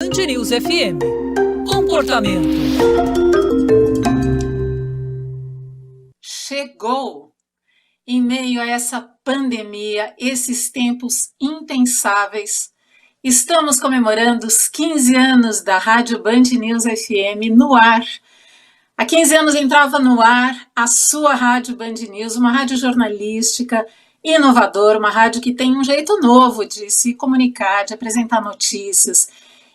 Band News FM. Comportamento. Chegou! Em meio a essa pandemia, esses tempos impensáveis, estamos comemorando os 15 anos da Rádio Band News FM no ar. Há 15 anos entrava no ar a sua Rádio Band News, uma rádio jornalística, inovadora, uma rádio que tem um jeito novo de se comunicar, de apresentar notícias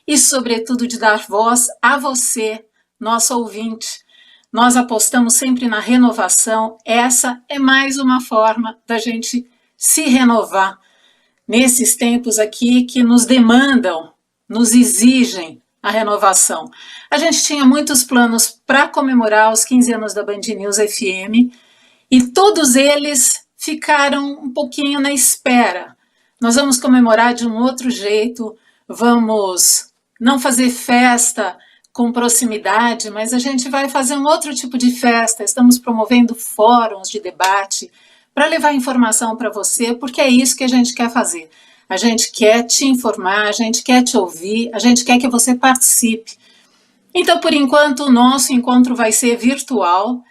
e, sobretudo, de dar voz a você, nosso ouvinte. Nós apostamos sempre na renovação. Essa é mais uma forma da gente se renovar nesses tempos aqui que nos demandam, nos exigem a renovação. A gente tinha muitos planos para comemorar os 15 anos da Band News FM e todos eles ficaram um pouquinho na espera. Nós vamos comemorar de um outro jeito, vamos não fazer festa com proximidade, mas a gente vai fazer um outro tipo de festa. Estamos promovendo fóruns de debate para levar informação para você, porque é isso que a gente quer fazer. A gente quer te informar, a gente quer te ouvir, a gente quer que você participe. Então, por enquanto, o nosso encontro vai ser virtual.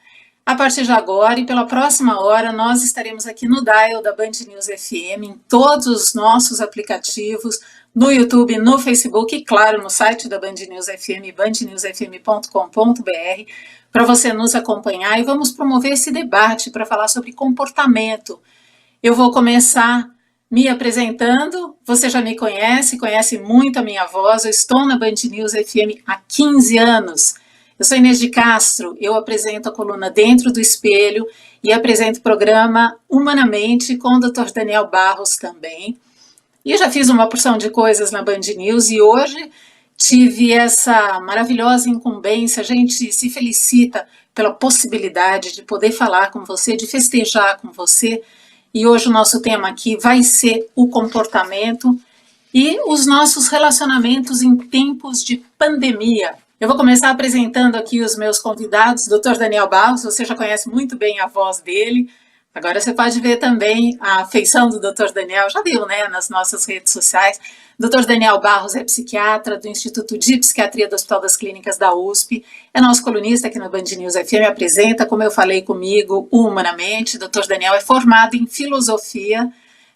A partir de agora e pela próxima hora, nós estaremos aqui no dial da Band News FM, em todos os nossos aplicativos, no YouTube, no Facebook e, claro, no site da Band News FM, bandnewsfm.com.br, para você nos acompanhar e vamos promover esse debate para falar sobre comportamento. Eu vou começar me apresentando, você já me conhece, conhece muito a minha voz, eu estou na Band News FM há 15 anos. Eu sou Inês de Castro, eu apresento a coluna Dentro do Espelho e apresento o programa Humanamente com o Dr. Daniel Barros também. E eu já fiz uma porção de coisas na Band News e hoje tive essa maravilhosa incumbência. A gente se felicita pela possibilidade de poder falar com você, de festejar com você. E hoje o nosso tema aqui vai ser o comportamento e os nossos relacionamentos em tempos de pandemia. Eu vou começar apresentando aqui os meus convidados, Dr. Daniel Barros, você já conhece muito bem a voz dele. Agora você pode ver também a feição do Dr. Daniel, já viu, né, nas nossas redes sociais. Dr. Daniel Barros é psiquiatra do Instituto de Psiquiatria do Hospital das Clínicas da USP, é nosso colunista aqui no Band News FM, apresenta, como eu falei comigo, Humanamente. Dr. Daniel é formado em filosofia,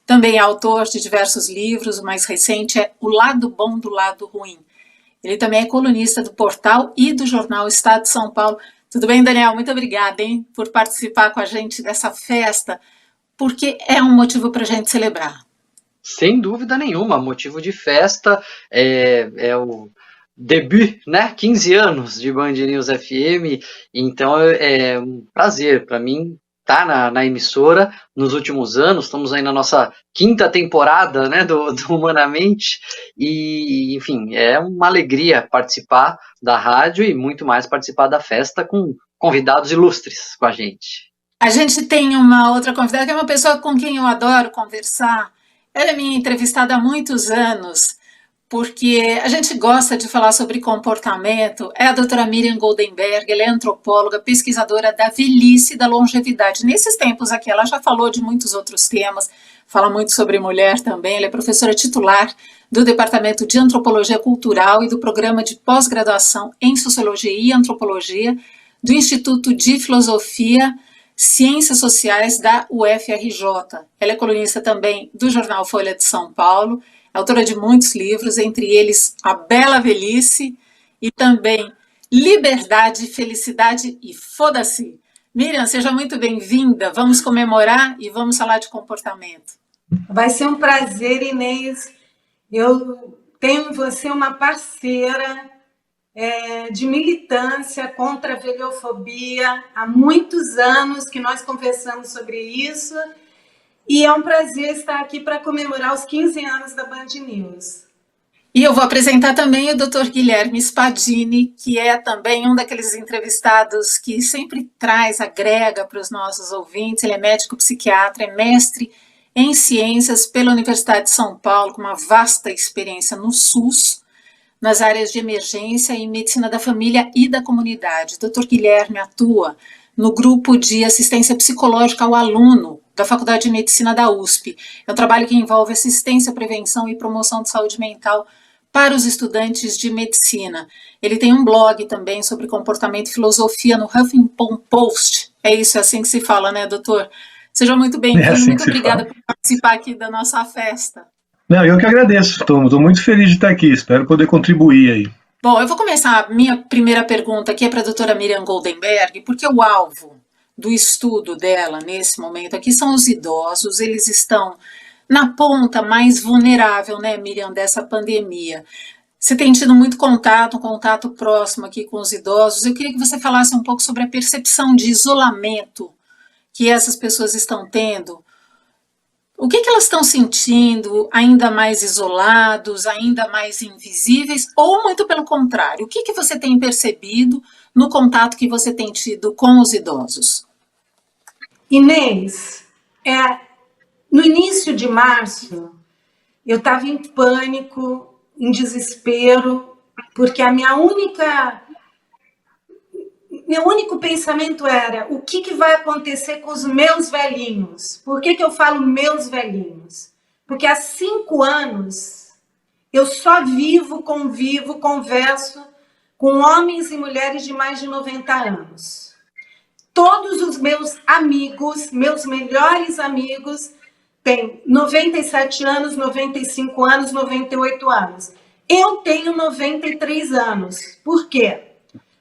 também é autor de diversos livros, o mais recente é O Lado Bom do Lado Ruim. Ele também é colunista do portal e do jornal Estado de São Paulo. Tudo bem, Daniel? Muito obrigada, hein, por participar com a gente dessa festa, porque é um motivo para a gente celebrar. Sem dúvida nenhuma, motivo de festa é o debut, né? 15 anos de Band News FM, então é um prazer para mim estar na emissora nos últimos anos. Estamos aí na nossa 5ª temporada, né, do Humanamente, e enfim, é uma alegria participar da rádio e muito mais participar da festa com convidados ilustres com a gente. A gente tem uma outra convidada que é uma pessoa com quem eu adoro conversar. Ela é minha entrevistada há muitos anos, porque a gente gosta de falar sobre comportamento. É a doutora Miriam Goldenberg, ela é antropóloga, pesquisadora da velhice e da longevidade. Nesses tempos aqui, ela já falou de muitos outros temas, fala muito sobre mulher também. Ela é professora titular do Departamento de Antropologia Cultural e do Programa de Pós-Graduação em Sociologia e Antropologia do Instituto de Filosofia, Ciências Sociais da UFRJ. Ela é colunista também do jornal Folha de São Paulo, autora de muitos livros, entre eles A Bela Velhice e também Liberdade, Felicidade e Foda-se. Miriam, seja muito bem-vinda. Vamos comemorar e vamos falar de comportamento. Vai ser um prazer, Inês. Eu tenho em você uma parceira de militância contra a velhofobia. Há muitos anos que nós conversamos sobre isso. E é um prazer estar aqui para comemorar os 15 anos da Band News. E eu vou apresentar também o Dr. Guilherme Spadini, que é também um daqueles entrevistados que sempre agrega para os nossos ouvintes. Ele é médico psiquiatra, é mestre em ciências pela Universidade de São Paulo, com uma vasta experiência no SUS, nas áreas de emergência e medicina da família e da comunidade. O Dr. Guilherme atua no grupo de assistência psicológica ao aluno da Faculdade de Medicina da USP. É um trabalho que envolve assistência, prevenção e promoção de saúde mental para os estudantes de medicina. Ele tem um blog também sobre comportamento e filosofia no Huffington Post. É isso, é assim que se fala, né, doutor? Seja muito bem-vindo, assim muito obrigada por participar aqui da nossa festa. Não, eu que agradeço, estou muito feliz de estar aqui, espero poder contribuir aí. Bom, eu vou começar, minha primeira pergunta aqui é para a doutora Miriam Goldenberg, porque o alvo do estudo dela nesse momento aqui são os idosos, eles estão na ponta mais vulnerável, né, Miriam, dessa pandemia. Você tem tido muito contato, um contato próximo aqui com os idosos. Eu queria que você falasse um pouco sobre a percepção de isolamento que essas pessoas estão tendo. O que elas estão sentindo, ainda mais isolados, ainda mais invisíveis, ou muito pelo contrário? O que você tem percebido no contato que você tem tido com os idosos? Inês, no início de março, eu estava em pânico, em desespero, porque meu único pensamento era: o que vai acontecer com os meus velhinhos? Por que eu falo meus velhinhos? Porque há 5 anos eu só vivo, convivo, converso com homens e mulheres de mais de 90 anos. Todos os meus amigos, meus melhores amigos, têm 97 anos, 95 anos, 98 anos. Eu tenho 93 anos. Por quê?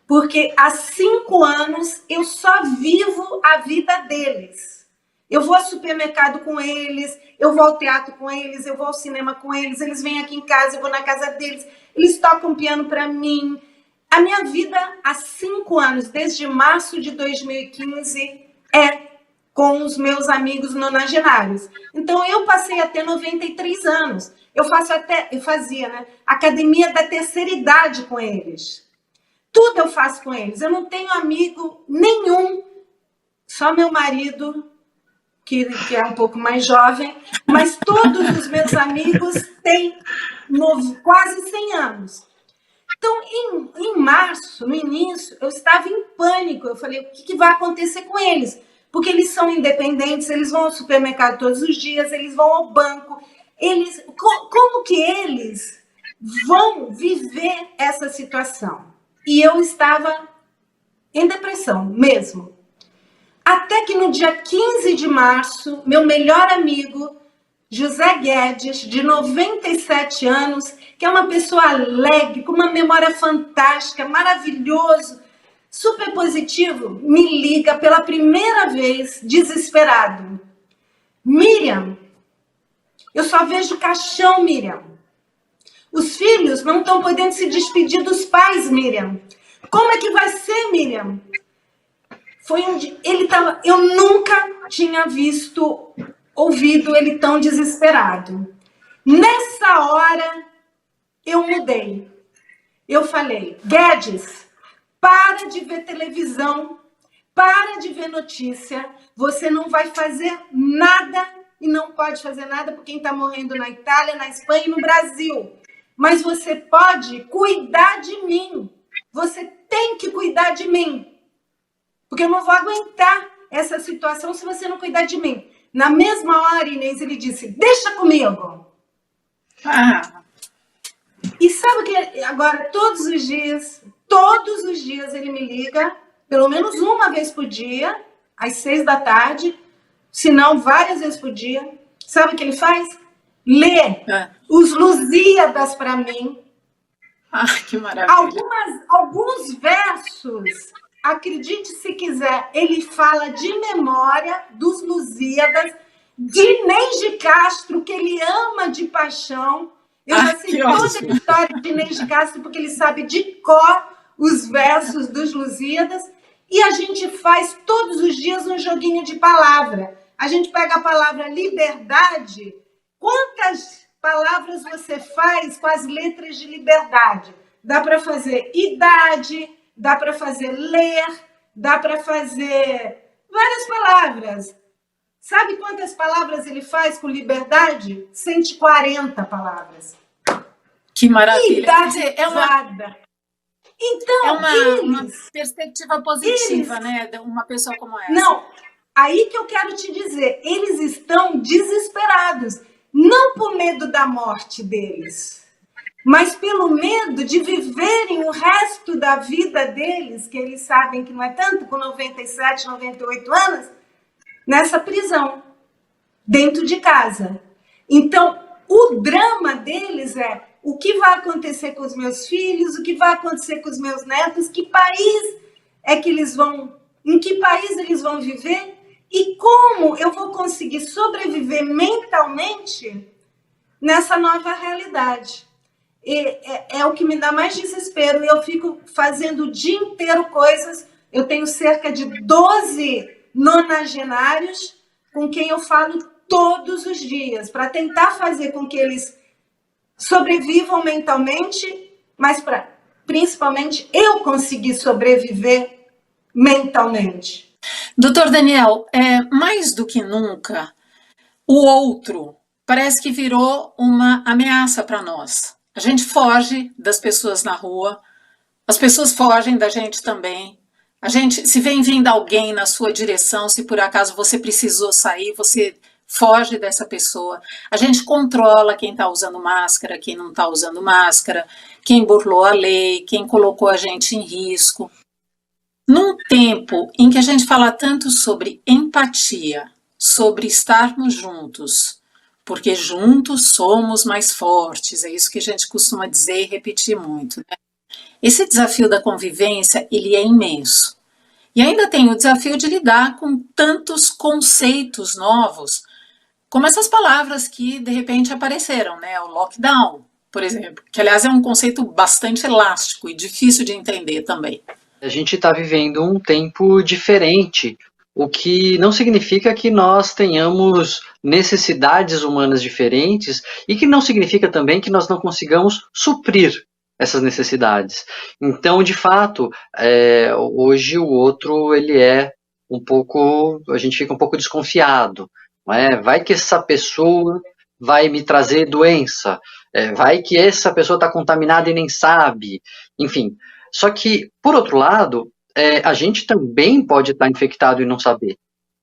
Porque há 5 anos eu só vivo a vida deles. Eu vou ao supermercado com eles, eu vou ao teatro com eles, eu vou ao cinema com eles, eles vêm aqui em casa, eu vou na casa deles, eles tocam piano para mim. A minha vida há 5 anos, desde março de 2015, é com os meus amigos nonagenários. Então, eu passei a ter 93 anos. Eu fazia, né, academia da terceira idade com eles. Tudo eu faço com eles. Eu não tenho amigo nenhum, só meu marido, que é um pouco mais jovem, mas todos os meus amigos têm quase 100 anos. Então, em março, no início, eu estava em pânico. Eu falei: o que vai acontecer com eles? Porque eles são independentes, eles vão ao supermercado todos os dias, eles vão ao banco. Como que eles vão viver essa situação? E eu estava em depressão mesmo. Até que no dia 15 de março, meu melhor amigo, José Guedes, de 97 anos, que é uma pessoa alegre, com uma memória fantástica, maravilhoso, super positivo, me liga pela primeira vez, desesperado. Miriam, eu só vejo caixão, Miriam. Os filhos não estão podendo se despedir dos pais, Miriam. Como é que vai ser, Miriam? Eu nunca tinha ouvido ele tão desesperado. Nessa hora, eu mudei. Eu falei: Guedes, para de ver televisão, para de ver notícia, você não vai fazer nada e não pode fazer nada por quem está morrendo na Itália, na Espanha e no Brasil. Mas você pode cuidar de mim. Você tem que cuidar de mim. Porque eu não vou aguentar essa situação se você não cuidar de mim. Na mesma hora, Inês, ele disse: deixa comigo. E sabe o que? Agora, todos os dias ele me liga, pelo menos uma vez por dia, às 6 da tarde, se não várias vezes por dia. Sabe o que ele faz? Lê os Lusíadas para mim. Que maravilha. Alguns versos, acredite se quiser, ele fala de memória dos Lusíadas, de Inês de Castro, que ele ama de paixão. Eu já sei toda a história de Inês de Castro, porque ele sabe de cor os versos dos Lusíadas. E a gente faz todos os dias um joguinho de palavra. A gente pega a palavra liberdade. Quantas palavras você faz com as letras de liberdade? Dá para fazer idade, dá para fazer ler, dá para fazer várias palavras. Sabe quantas palavras ele faz com liberdade? 140 palavras. Que maravilha. Quer dizer, Então, uma perspectiva positiva, né? De uma pessoa como essa. Não, aí que eu quero te dizer, eles estão desesperados, não por medo da morte deles, mas pelo medo de viverem o resto da vida deles, que eles sabem que não é tanto, com 97, 98 anos, nessa prisão, dentro de casa. Então, o drama deles é o que vai acontecer com os meus filhos, o que vai acontecer com os meus netos, que país é que eles vão, em que país eles vão viver e como eu vou conseguir sobreviver mentalmente nessa nova realidade. É o que me dá mais desespero. Eu fico fazendo o dia inteiro coisas. Eu tenho cerca de 12 nonagenários com quem eu falo todos os dias, para tentar fazer com que eles sobrevivam mentalmente, mas para, principalmente, eu conseguir sobreviver mentalmente. Doutor Daniel, mais do que nunca, o outro parece que virou uma ameaça para nós. A gente foge das pessoas na rua, as pessoas fogem da gente também. A gente, se vem vindo alguém na sua direção, se por acaso você precisou sair, você foge dessa pessoa. A gente controla quem está usando máscara, quem não está usando máscara, quem burlou a lei, quem colocou a gente em risco. Num tempo em que a gente fala tanto sobre empatia, sobre estarmos juntos, porque juntos somos mais fortes, é isso que a gente costuma dizer e repetir muito, né? Esse desafio da convivência, ele é imenso. E ainda tem o desafio de lidar com tantos conceitos novos, como essas palavras que de repente apareceram, né? O lockdown, por exemplo, que aliás é um conceito bastante elástico e difícil de entender também. A gente está vivendo um tempo diferente, o que não significa que nós tenhamos necessidades humanas diferentes e que não significa também que nós não consigamos suprir essas necessidades. Então, de fato, hoje o outro, ele é um pouco, a gente fica um pouco desconfiado, não é? Vai que essa pessoa vai me trazer doença, vai que essa pessoa está contaminada e nem sabe, enfim. Só que, por outro lado, a gente também pode estar infectado e não saber.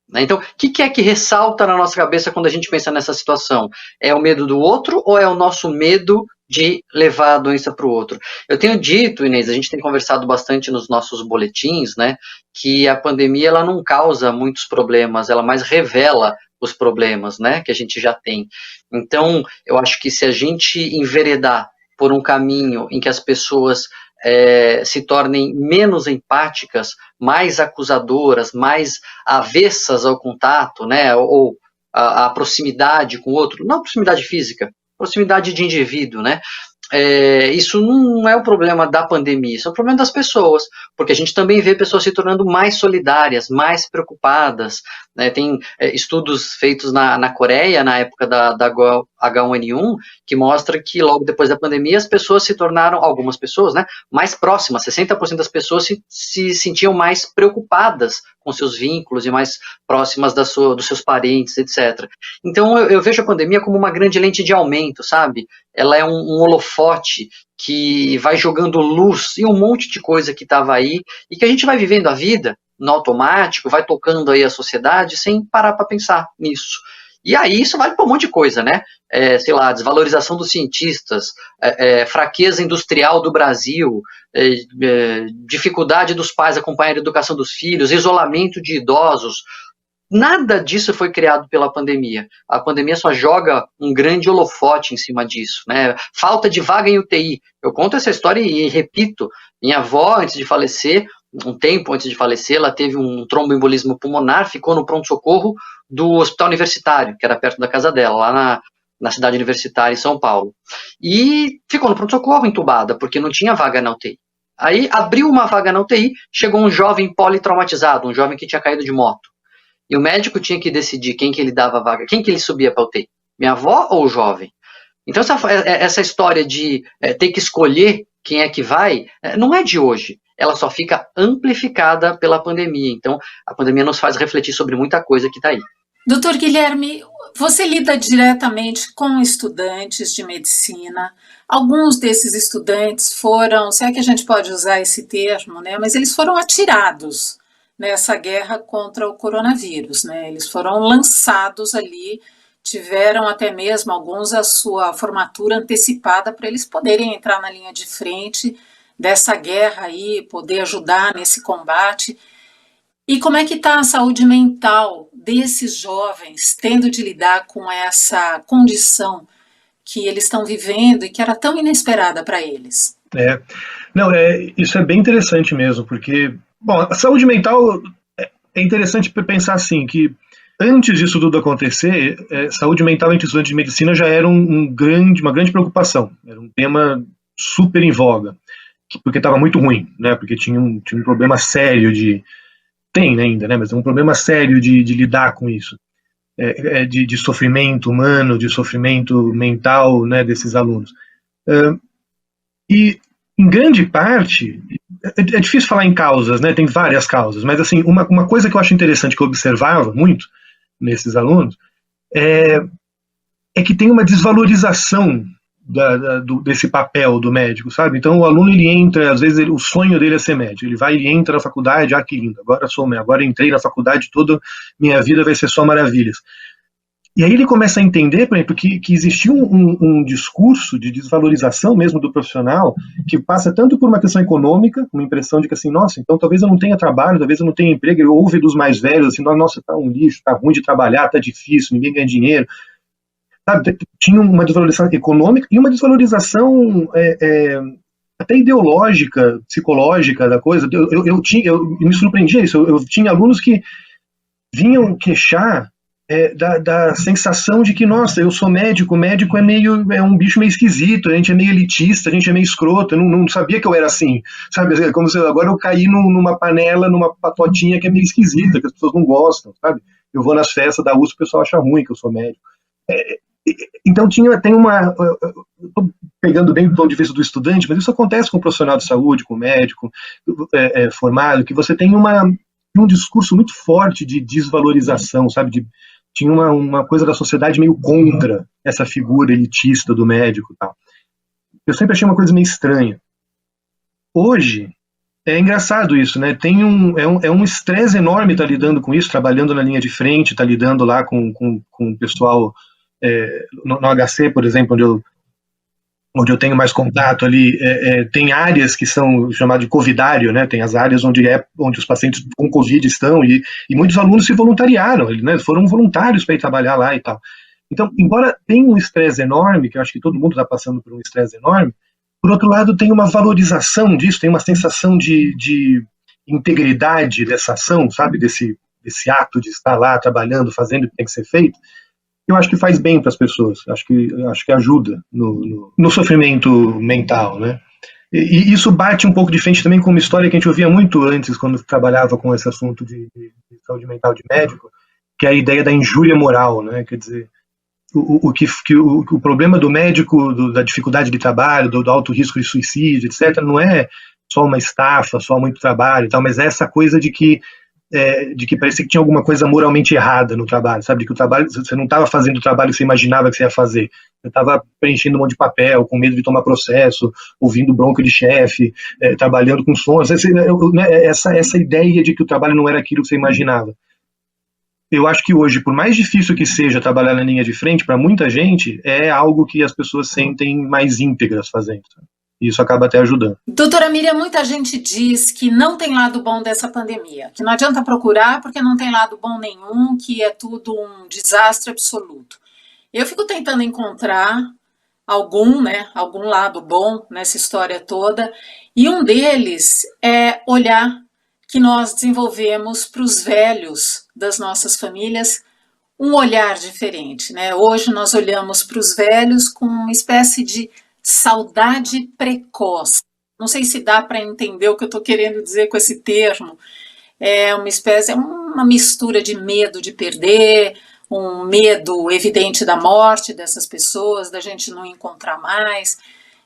Né? Então, o que é que ressalta na nossa cabeça quando a gente pensa nessa situação? É o medo do outro ou é o nosso medo de levar a doença para o outro? Eu tenho dito, Inês, a gente tem conversado bastante nos nossos boletins, né, que a pandemia ela não causa muitos problemas, ela mais revela os problemas, né, que a gente já tem. Então, eu acho que se a gente enveredar por um caminho em que as pessoas se tornem menos empáticas, mais acusadoras, mais avessas ao contato, né, ou a proximidade com o outro, não a proximidade física, proximidade de indivíduo, né? Isso não é um problema da pandemia, isso é um problema das pessoas, porque a gente também vê pessoas se tornando mais solidárias, mais preocupadas, né? Tem estudos feitos na Coreia, na época da H1N1, que mostra que logo depois da pandemia as pessoas se tornaram, algumas pessoas, né, mais próximas, 60% das pessoas se sentiam mais preocupadas com seus vínculos e mais próximas dos seus parentes, etc. Então eu vejo a pandemia como uma grande lente de aumento, sabe? Ela é um holofote que vai jogando luz em um monte de coisa que estava aí e que a gente vai vivendo a vida no automático, vai tocando aí a sociedade sem parar para pensar nisso. E aí isso vale para um monte de coisa, né? Sei lá, desvalorização dos cientistas, fraqueza industrial do Brasil, dificuldade dos pais acompanhar a educação dos filhos, isolamento de idosos. Nada disso foi criado pela pandemia. A pandemia só joga um grande holofote em cima disso, né? Falta de vaga em UTI. Eu conto essa história e repito, minha avó, antes de falecer, um tempo antes de falecer, ela teve um tromboembolismo pulmonar, ficou no pronto-socorro do hospital universitário, que era perto da casa dela, lá na cidade universitária em São Paulo. E ficou no pronto-socorro entubada, porque não tinha vaga na UTI. Aí abriu uma vaga na UTI, chegou um jovem politraumatizado, um jovem que tinha caído de moto. E o médico tinha que decidir quem que ele dava vaga, quem que ele subia para a UTI, minha avó ou o jovem? Então essa história de ter que escolher quem é que vai, não é de hoje. Ela só fica amplificada pela pandemia. Então, a pandemia nos faz refletir sobre muita coisa que está aí. Doutor Guilherme, você lida diretamente com estudantes de medicina. Alguns desses estudantes foram, se é que a gente pode usar esse termo, né, mas eles foram atirados nessa guerra contra o coronavírus, né? Eles foram lançados ali tiveram até mesmo alguns a sua formatura antecipada para eles poderem entrar na linha de frente dessa guerra aí, poder ajudar nesse combate. E como é que está a saúde mental desses jovens, tendo de lidar com essa condição que eles estão vivendo e que era tão inesperada para eles? Isso é bem interessante mesmo, porque, bom, a saúde mental é interessante pensar assim, que antes disso tudo acontecer, saúde mental entre estudantes de medicina já era uma grande preocupação, era um tema super em voga, porque estava muito ruim, né, porque tinha um problema sério tem ainda, né, mas é um problema sério de lidar com isso, de sofrimento humano, de sofrimento mental, né, desses alunos. E, em grande parte, é difícil falar em causas, né, tem várias causas, mas assim, uma coisa que eu acho interessante, que eu observava muito nesses alunos, é que tem uma desvalorização desse papel do médico, sabe? Então o aluno, ele entra, às vezes o sonho dele é ser médico, ele entra na faculdade, que lindo, agora entrei na faculdade, toda minha vida vai ser só maravilhas. E aí ele começa a entender, por exemplo, que existiu um discurso de desvalorização mesmo do profissional, que passa tanto por uma questão econômica, uma impressão de que assim, nossa, então talvez eu não tenha trabalho, talvez eu não tenha emprego. Ele ouve dos mais velhos assim, nossa, tá um lixo, tá ruim de trabalhar, tá difícil, ninguém ganha dinheiro. Sabe, tinha uma desvalorização econômica e uma desvalorização até ideológica, psicológica da coisa. Eu me surpreendia isso, eu tinha alunos que vinham queixar da sensação de que, nossa, eu sou médico é um bicho meio esquisito, a gente é meio elitista, a gente é meio escroto, eu não sabia que eu era assim, sabe, como se agora eu caí numa panela, numa patotinha que é meio esquisita, que as pessoas não gostam, sabe, eu vou nas festas da USP, o pessoal acha ruim que eu sou médico. Então tem uma, estou pegando bem do ponto de vista do estudante, mas isso acontece com o profissional de saúde, com o médico formado, que você tem um discurso muito forte de desvalorização, sabe, tinha uma coisa da sociedade meio contra essa figura elitista do médico e tal. Eu sempre achei uma coisa meio estranha. Hoje, é engraçado isso, né? Tem um estresse enorme estar lidando com isso, trabalhando na linha de frente, estar lidando lá com o pessoal no HC, por exemplo, onde eu tenho mais contato ali, tem áreas que são chamadas de covidário, né? Tem as áreas onde os pacientes com Covid estão, e muitos alunos se voluntariaram, né? Foram voluntários para ir trabalhar lá e tal. Então, embora tenha um estresse enorme, que eu acho que todo mundo está passando por um estresse enorme, por outro lado, tem uma valorização disso, tem uma sensação de integridade dessa ação, sabe? Desse ato de estar lá trabalhando, fazendo o que tem que ser feito. Eu acho que faz bem para as pessoas, acho que ajuda no sofrimento mental, né? E isso bate um pouco de frente também com uma história que a gente ouvia muito antes, quando trabalhava com esse assunto de saúde mental de médico, que é a ideia da injúria moral, né? Quer dizer, o problema do médico, da dificuldade de trabalho, do alto risco de suicídio, etc., não é só uma estafa, só muito trabalho e tal, mas é essa coisa de que parecia que tinha alguma coisa moralmente errada no trabalho, sabe? De que o trabalho, você não estava fazendo o trabalho que você imaginava que você ia fazer, você estava preenchendo um monte de papel, com medo de tomar processo, ouvindo bronca de chefe, trabalhando com sons, essa ideia de que o trabalho não era aquilo que você imaginava. Eu acho que hoje, por mais difícil que seja trabalhar na linha de frente, para muita gente, é algo que as pessoas sentem mais íntegras fazendo, sabe? Isso acaba até ajudando. Doutora Miriam, muita gente diz que não tem lado bom dessa pandemia, que não adianta procurar porque não tem lado bom nenhum, que é tudo um desastre absoluto. Eu fico tentando encontrar algum lado bom nessa história toda, e um deles é olhar que nós desenvolvemos para os velhos das nossas famílias um olhar diferente, né? Hoje nós olhamos para os velhos com uma espécie de saudade precoce. Não sei se dá para entender o que eu estou querendo dizer com esse termo. É uma mistura de medo de perder, um medo evidente da morte dessas pessoas, da gente não encontrar mais.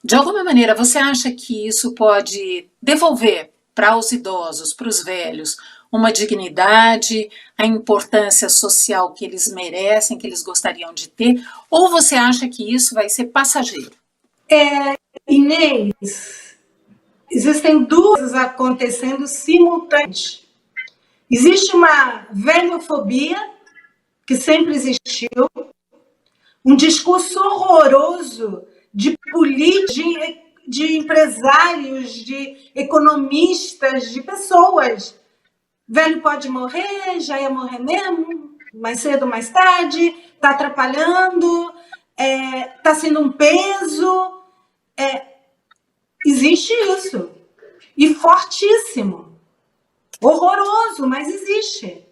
De alguma maneira, você acha que isso pode devolver para os idosos, para os velhos, uma dignidade, a importância social que eles merecem, que eles gostariam de ter? Ou você acha que isso vai ser passageiro? Inês, existem duas coisas acontecendo simultaneamente. Existe uma velhofobia, que sempre existiu, um discurso horroroso de políticos, de empresários, de economistas, de pessoas. Velho pode morrer, já ia morrer mesmo, mais cedo ou mais tarde, está atrapalhando, está sendo um peso. Existe isso. E fortíssimo. Horroroso, mas existe.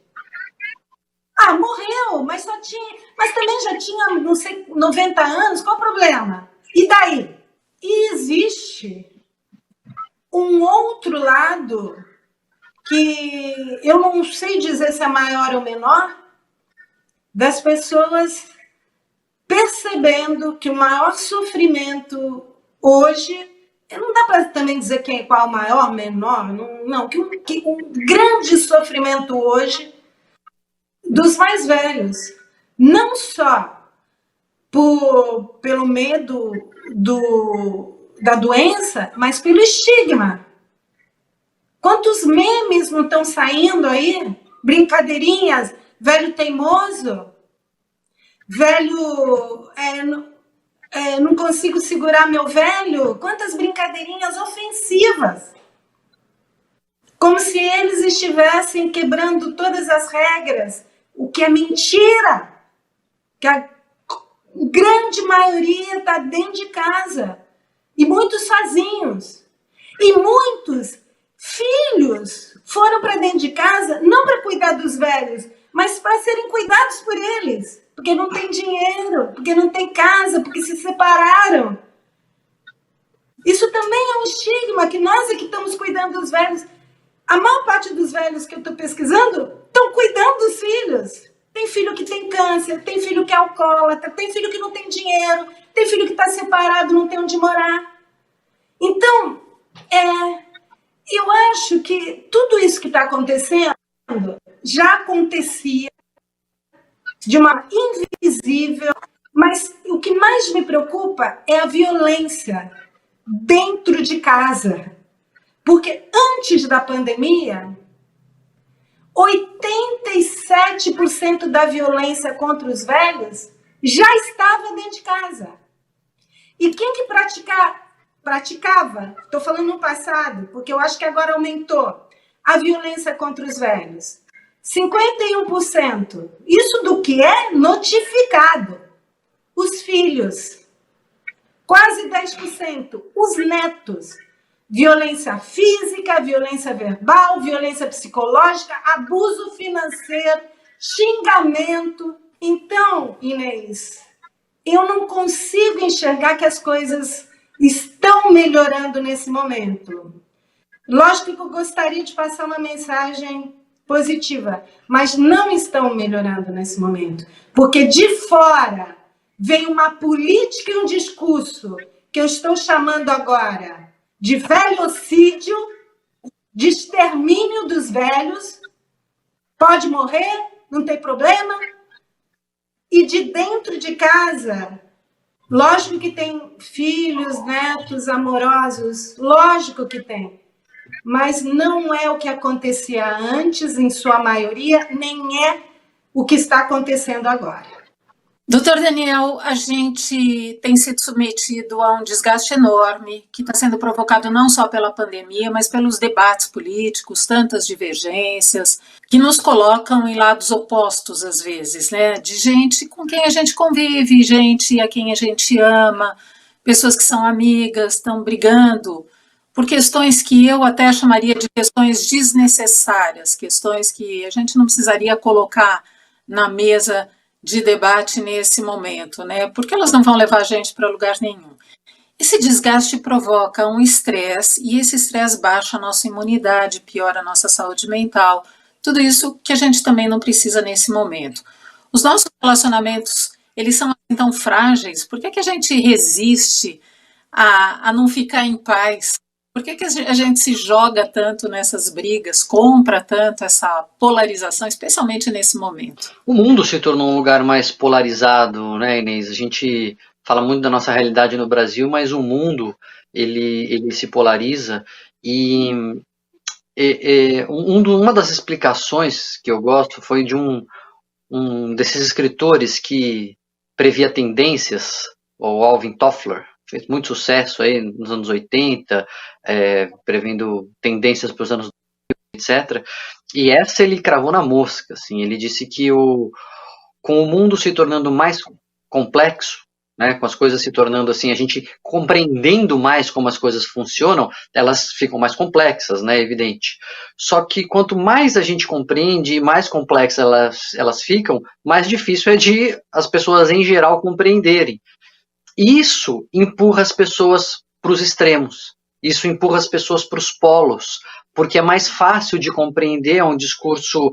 Ah, morreu, mas também já tinha, não sei, 90 anos, qual o problema? E daí? E existe um outro lado que eu não sei dizer se é maior ou menor, das pessoas percebendo que o maior sofrimento hoje, não dá para também dizer qual é o maior, menor, não, que um grande sofrimento hoje dos mais velhos, não só pelo medo da doença, mas pelo estigma. Quantos memes não estão saindo aí? Brincadeirinhas, velho teimoso, velho, não consigo segurar meu velho. Quantas brincadeirinhas ofensivas. Como se eles estivessem quebrando todas as regras, o que é mentira. Que a grande maioria está dentro de casa. E muitos sozinhos. E muitos filhos foram para dentro de casa, não para cuidar dos velhos, mas para serem cuidados por eles. Porque não tem dinheiro, porque não tem casa, porque se separaram. Isso também é um estigma, que nós é que estamos cuidando dos velhos. A maior parte dos velhos que eu estou pesquisando estão cuidando dos filhos. Tem filho que tem câncer, tem filho que é alcoólatra, tem filho que não tem dinheiro, tem filho que está separado, não tem onde morar. Então, eu acho que tudo isso que está acontecendo já acontecia de uma invisível, mas o que mais me preocupa é a violência dentro de casa. Porque antes da pandemia, 87% da violência contra os velhos já estava dentro de casa. E quem que praticava, estou falando no passado, porque eu acho que agora aumentou, a violência contra os velhos? 51%. Isso do que é notificado. Os filhos. Quase 10%. Os netos. Violência física, violência verbal, violência psicológica, abuso financeiro, xingamento. Então, Inês, eu não consigo enxergar que as coisas estão melhorando nesse momento. Lógico que eu gostaria de passar uma mensagem positiva, mas não estão melhorando nesse momento. Porque de fora vem uma política e um discurso que eu estou chamando agora de velhocídio, de extermínio dos velhos. Pode morrer, não tem problema. E de dentro de casa, lógico que tem filhos, netos, amorosos, lógico que tem. Mas não é o que acontecia antes, em sua maioria, nem é o que está acontecendo agora. Doutor Daniel, a gente tem sido submetido a um desgaste enorme, que está sendo provocado não só pela pandemia, mas pelos debates políticos, tantas divergências, que nos colocam em lados opostos às vezes, né? De gente com quem a gente convive, gente a quem a gente ama, pessoas que são amigas, estão brigando por questões que eu até chamaria de questões desnecessárias, questões que a gente não precisaria colocar na mesa de debate nesse momento, né? Porque elas não vão levar a gente para lugar nenhum. Esse desgaste provoca um estresse, e esse estresse baixa a nossa imunidade, piora a nossa saúde mental, tudo isso que a gente também não precisa nesse momento. Os nossos relacionamentos, eles são assim tão frágeis, por que a gente resiste a não ficar em paz? Por que a gente se joga tanto nessas brigas, compra tanto essa polarização, especialmente nesse momento? O mundo se tornou um lugar mais polarizado, né, Inês? A gente fala muito da nossa realidade no Brasil, mas o mundo, ele se polariza. E uma das explicações que eu gosto foi de um desses escritores que previa tendências, o Alvin Toffler, fez muito sucesso aí nos anos 80, prevendo tendências para os anos 2000, etc. E essa ele cravou na mosca, assim, ele disse que com o mundo se tornando mais complexo, né, com as coisas se tornando assim, a gente compreendendo mais como as coisas funcionam, elas ficam mais complexas, né, evidente. Só que quanto mais a gente compreende e mais complexas elas ficam, mais difícil é de as pessoas em geral compreenderem. Isso empurra as pessoas para os extremos, isso empurra as pessoas para os polos, porque é mais fácil de compreender, é um discurso,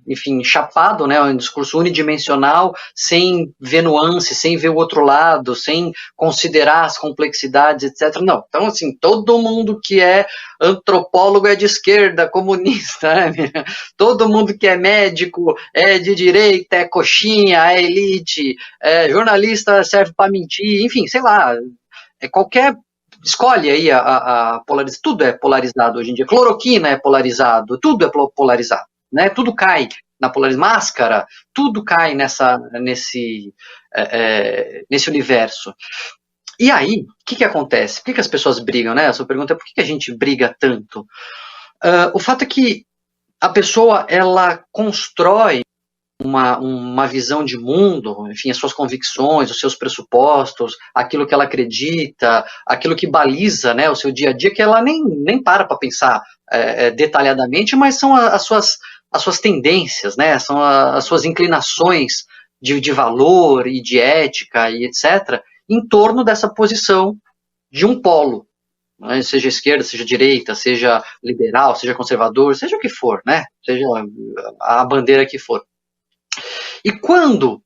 enfim, chapado, né, um discurso unidimensional, sem ver nuances, sem ver o outro lado, sem considerar as complexidades, etc. Não, então, assim, todo mundo que é antropólogo é de esquerda, comunista, né? Todo mundo que é médico é de direita, é coxinha, é elite, jornalista serve para mentir, enfim, sei lá, qualquer... Escolhe aí a polarização, tudo é polarizado hoje em dia, cloroquina é polarizado, tudo é polarizado, né? Tudo cai na polarização, máscara, tudo cai nesse universo. E aí, o que acontece? Por que as pessoas brigam, né? A sua pergunta é por que a gente briga tanto? O fato é que a pessoa, ela constrói uma visão de mundo, enfim, as suas convicções, os seus pressupostos, aquilo que ela acredita, aquilo que baliza, né, o seu dia a dia, que ela nem para pensar detalhadamente, mas são as suas tendências, né, são as suas inclinações de valor e de ética e etc., em torno dessa posição de um polo, né, seja esquerda, seja direita, seja liberal, seja conservador, seja o que for, né, seja a bandeira que for. E quando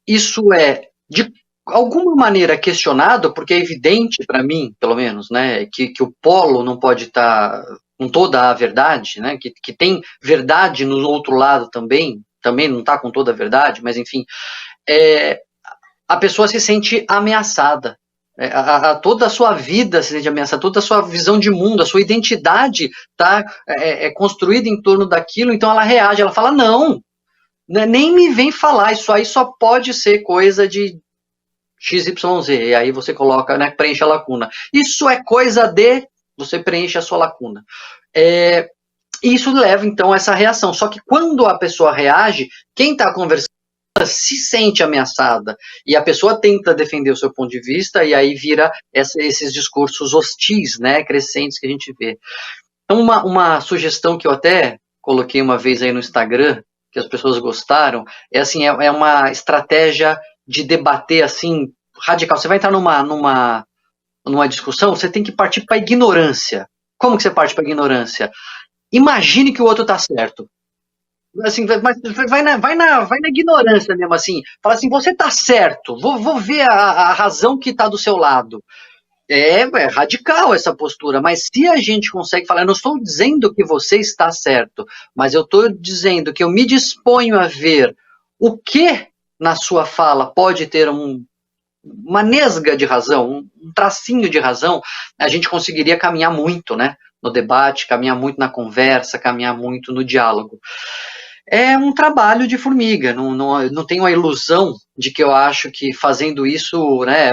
isso é, de alguma maneira, questionado, porque é evidente para mim, pelo menos, né, que o polo não pode estar com toda a verdade, né, que tem verdade no outro lado também não está com toda a verdade, mas enfim, a pessoa se sente ameaçada. Toda a sua vida se sente ameaçada, toda a sua visão de mundo, a sua identidade está construída em torno daquilo, então ela reage, ela fala, não, nem me vem falar, isso aí só pode ser coisa de XYZ, e aí você coloca, né, preenche a lacuna. Isso é coisa de, você preenche a sua lacuna. Isso leva, então, a essa reação. Só que quando a pessoa reage, quem está conversando se sente ameaçada, e a pessoa tenta defender o seu ponto de vista, e aí vira esses discursos hostis, né, crescentes que a gente vê. Então, uma sugestão que eu até coloquei uma vez aí no Instagram, que as pessoas gostaram, assim, é uma estratégia de debater, assim, radical. Você vai entrar numa discussão, você tem que partir para a ignorância. Como que você parte para a ignorância? Imagine que o outro está certo. Assim, mas vai na ignorância mesmo, assim. Fala assim, você está certo, vou ver a razão que está do seu lado. É radical essa postura, mas se a gente consegue falar, eu não estou dizendo que você está certo, mas eu estou dizendo que eu me disponho a ver o que na sua fala pode ter uma nesga de razão, um tracinho de razão, a gente conseguiria caminhar muito, né, no debate, caminhar muito na conversa, caminhar muito no diálogo. É um trabalho de formiga, não tenho a ilusão de que eu acho que fazendo isso, né,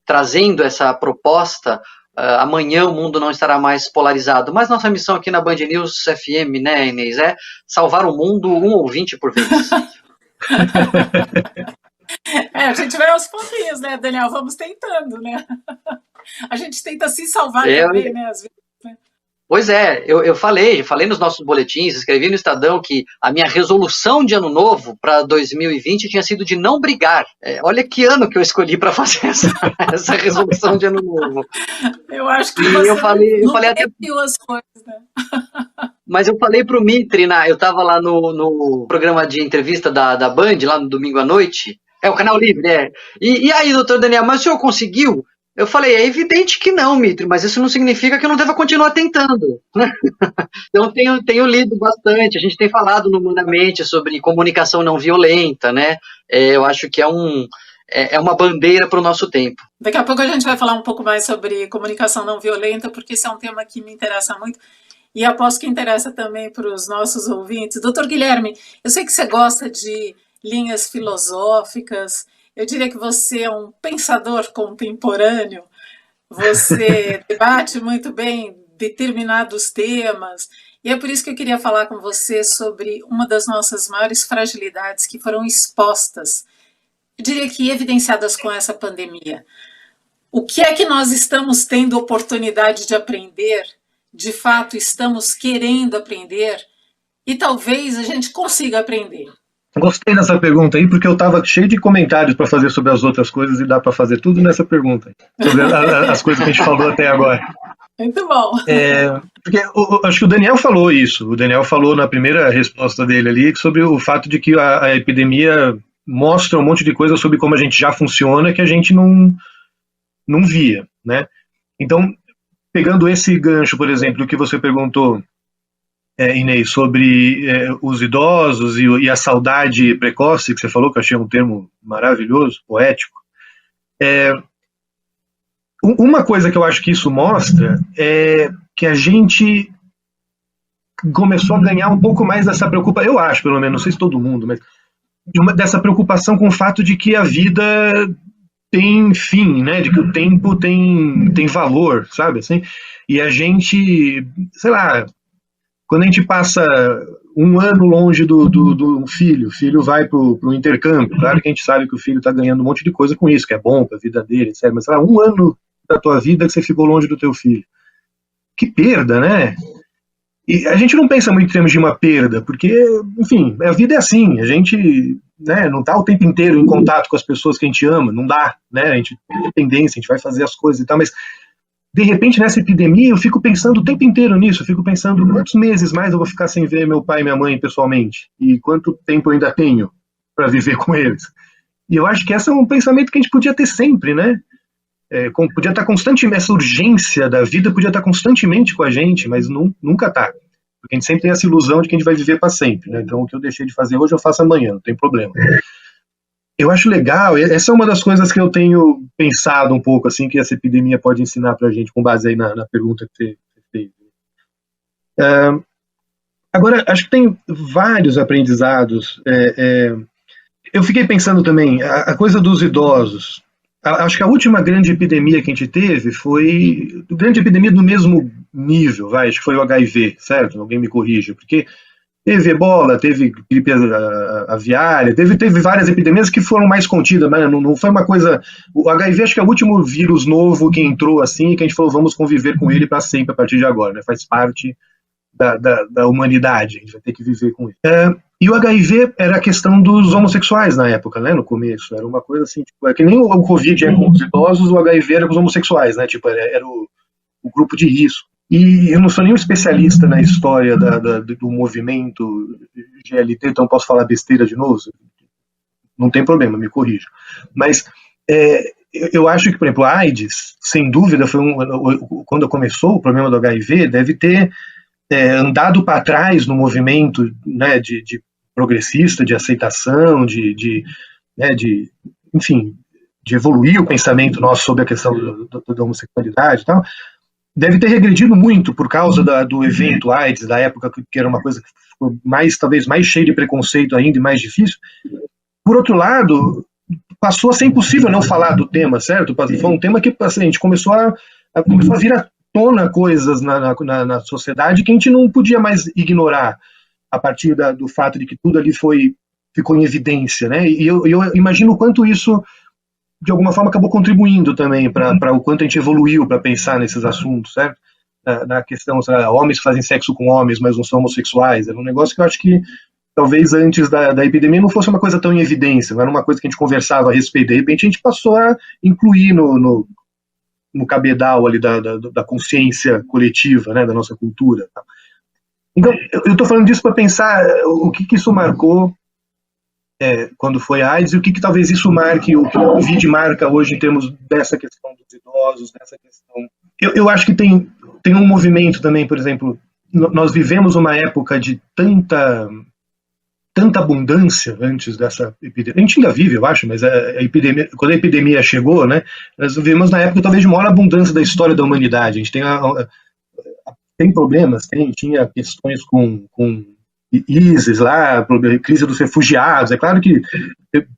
trazendo essa proposta, amanhã o mundo não estará mais polarizado. Mas nossa missão aqui na Band News FM, né, Inês, é salvar o mundo um ouvinte por vez. A gente vai aos pouquinhos, né, Daniel? Vamos tentando, né? A gente tenta se salvar também, né, às vezes. Pois é, eu falei nos nossos boletins, escrevi no Estadão que a minha resolução de ano novo para 2020 tinha sido de não brigar. Olha que ano que eu escolhi para fazer essa resolução de ano novo. Eu acho que você eu falei até as coisas, né? Mas eu falei pro Mitri, eu estava lá no programa de entrevista da Band, lá no domingo à noite, o Canal Livre, E aí, doutor Daniel, mas o senhor conseguiu? Eu falei, é evidente que não, Mitri, mas isso não significa que eu não deva continuar tentando. Então, tenho lido bastante, a gente tem falado no Humanamente sobre comunicação não violenta, né? Eu acho que é uma bandeira para o nosso tempo. Daqui a pouco a gente vai falar um pouco mais sobre comunicação não violenta, porque esse é um tema que me interessa muito e aposto que interessa também para os nossos ouvintes. Doutor Guilherme, eu sei que você gosta de linhas filosóficas. Eu diria que você é um pensador contemporâneo, você debate muito bem determinados temas, e é por isso que eu queria falar com você sobre uma das nossas maiores fragilidades que foram expostas, eu diria que evidenciadas com essa pandemia. O que é que nós estamos tendo oportunidade de aprender, de fato estamos querendo aprender, e talvez a gente consiga aprender. Gostei dessa pergunta aí, porque eu estava cheio de comentários para fazer sobre as outras coisas e dá para fazer tudo nessa pergunta, sobre as coisas que a gente falou até agora. Muito bom. Porque acho que o Daniel falou isso. O Daniel falou na primeira resposta dele ali sobre o fato de que a epidemia mostra um monte de coisa sobre como a gente já funciona que a gente não via, né? Então, pegando esse gancho, por exemplo, do que você perguntou, Inês, sobre os idosos e a saudade precoce, que você falou, que eu achei um termo maravilhoso, poético. Uma coisa que eu acho que isso mostra é que a gente começou a ganhar um pouco mais dessa preocupação, eu acho, pelo menos, não sei se todo mundo, mas dessa preocupação com o fato de que a vida tem fim, né, de que o tempo tem valor, sabe, assim, e a gente, sei lá, quando a gente passa um ano longe do filho, o filho vai para o intercâmbio, claro que a gente sabe que o filho está ganhando um monte de coisa com isso, que é bom para a vida dele, etc. Mas sei lá, um ano da tua vida que você ficou longe do teu filho. Que perda, né? E a gente não pensa muito em termos de uma perda, porque, enfim, a vida é assim, a gente, né, não está o tempo inteiro em contato com as pessoas que a gente ama, não dá, né? A gente tem dependência, a gente vai fazer as coisas e tal, mas de repente, nessa epidemia, eu fico pensando o tempo inteiro nisso, eu fico pensando quantos meses mais eu vou ficar sem ver meu pai e minha mãe pessoalmente, e quanto tempo eu ainda tenho para viver com eles. E eu acho que esse é um pensamento que a gente podia ter sempre, né? Podia estar constantemente, essa urgência da vida podia estar constantemente com a gente, mas nunca está. Porque a gente sempre tem essa ilusão de que a gente vai viver para sempre, né? Então, o que eu deixei de fazer hoje, eu faço amanhã, não tem problema. Eu acho legal, essa é uma das coisas que eu tenho pensado um pouco, assim, que essa epidemia pode ensinar pra gente, com base aí na pergunta que você fez. Agora, acho que tem vários aprendizados. Eu fiquei pensando também, a coisa dos idosos. Acho que a última grande epidemia que a gente teve foi grande epidemia do mesmo nível, acho que foi o HIV, certo? Alguém me corrija, porque teve ebola, teve gripe aviária, teve várias epidemias que foram mais contidas, mas não foi uma coisa... O HIV acho que é o último vírus novo que entrou assim, e que a gente falou, vamos conviver com ele para sempre a partir de agora, né? Faz parte da humanidade, a gente vai ter que viver com ele. E o HIV era a questão dos homossexuais na época, né? No começo, era uma coisa assim, tipo, que nem o Covid é com os idosos, o HIV era com os homossexuais, né? Tipo, era o grupo de risco. E eu não sou nenhum especialista na história do movimento GLT, então posso falar besteira de novo? Não tem problema, me corrija. Mas eu acho que, por exemplo, a AIDS, sem dúvida, quando começou o problema do HIV, deve ter andado para trás no movimento, né, de progressista, de aceitação, enfim, de evoluir o pensamento nosso sobre a questão da homossexualidade e tal. Deve ter regredido muito por causa do evento AIDS, da época que era uma coisa que ficou talvez mais cheia de preconceito ainda e mais difícil. Por outro lado, passou a ser impossível não falar do tema, certo? Foi um tema que assim, a gente começou a vir à tona coisas na sociedade que a gente não podia mais ignorar a partir do fato de que tudo ali ficou em evidência, né? E eu imagino o quanto isso de alguma forma acabou contribuindo também para o quanto a gente evoluiu para pensar nesses assuntos, certo? Na questão, homens fazem sexo com homens, mas não são homossexuais, era um negócio que eu acho que talvez antes da epidemia não fosse uma coisa tão em evidência, não era uma coisa que a gente conversava a respeito, de repente a gente passou a incluir no cabedal ali da consciência coletiva, né, da nossa cultura. Então, eu estou falando disso para pensar o que isso marcou quando foi a AIDS, e o que talvez isso marque, o que o Covid marca hoje em termos dessa questão dos idosos, dessa questão... Eu acho que tem um movimento também, por exemplo, nós vivemos uma época de tanta abundância antes dessa epidemia. A gente ainda vive, eu acho, mas quando a epidemia chegou, né, nós vivemos na época talvez de maior abundância da história da humanidade. A gente tem problemas, tinha questões com ISIS lá, crise dos refugiados. É claro que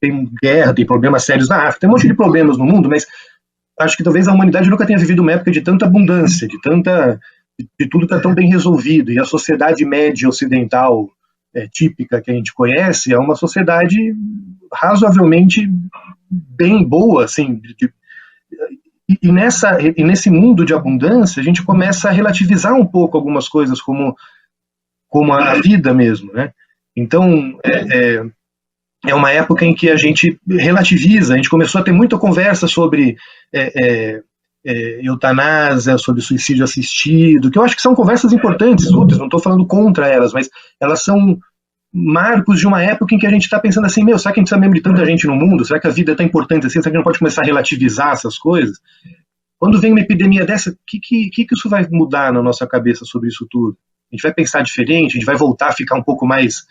tem guerra, tem problemas sérios na África, tem um monte de problemas no mundo, mas acho que talvez a humanidade nunca tenha vivido uma época de tanta abundância, de tudo está tão bem resolvido, e a sociedade média ocidental típica que a gente conhece é uma sociedade razoavelmente bem boa, assim, e nesse mundo de abundância a gente começa a relativizar um pouco algumas coisas como a vida mesmo, né? Então é uma época em que a gente relativiza, a gente começou a ter muita conversa sobre eutanásia, sobre suicídio assistido, que eu acho que são conversas importantes, não estou falando contra elas, mas elas são marcos de uma época em que a gente está pensando assim, será que a gente precisa mesmo de tanta gente no mundo? Será que a vida é tão importante assim? Será que a gente não pode começar a relativizar essas coisas? Quando vem uma epidemia dessa, o que isso vai mudar na nossa cabeça sobre isso tudo? A gente vai pensar diferente? A gente vai voltar a ficar um pouco mais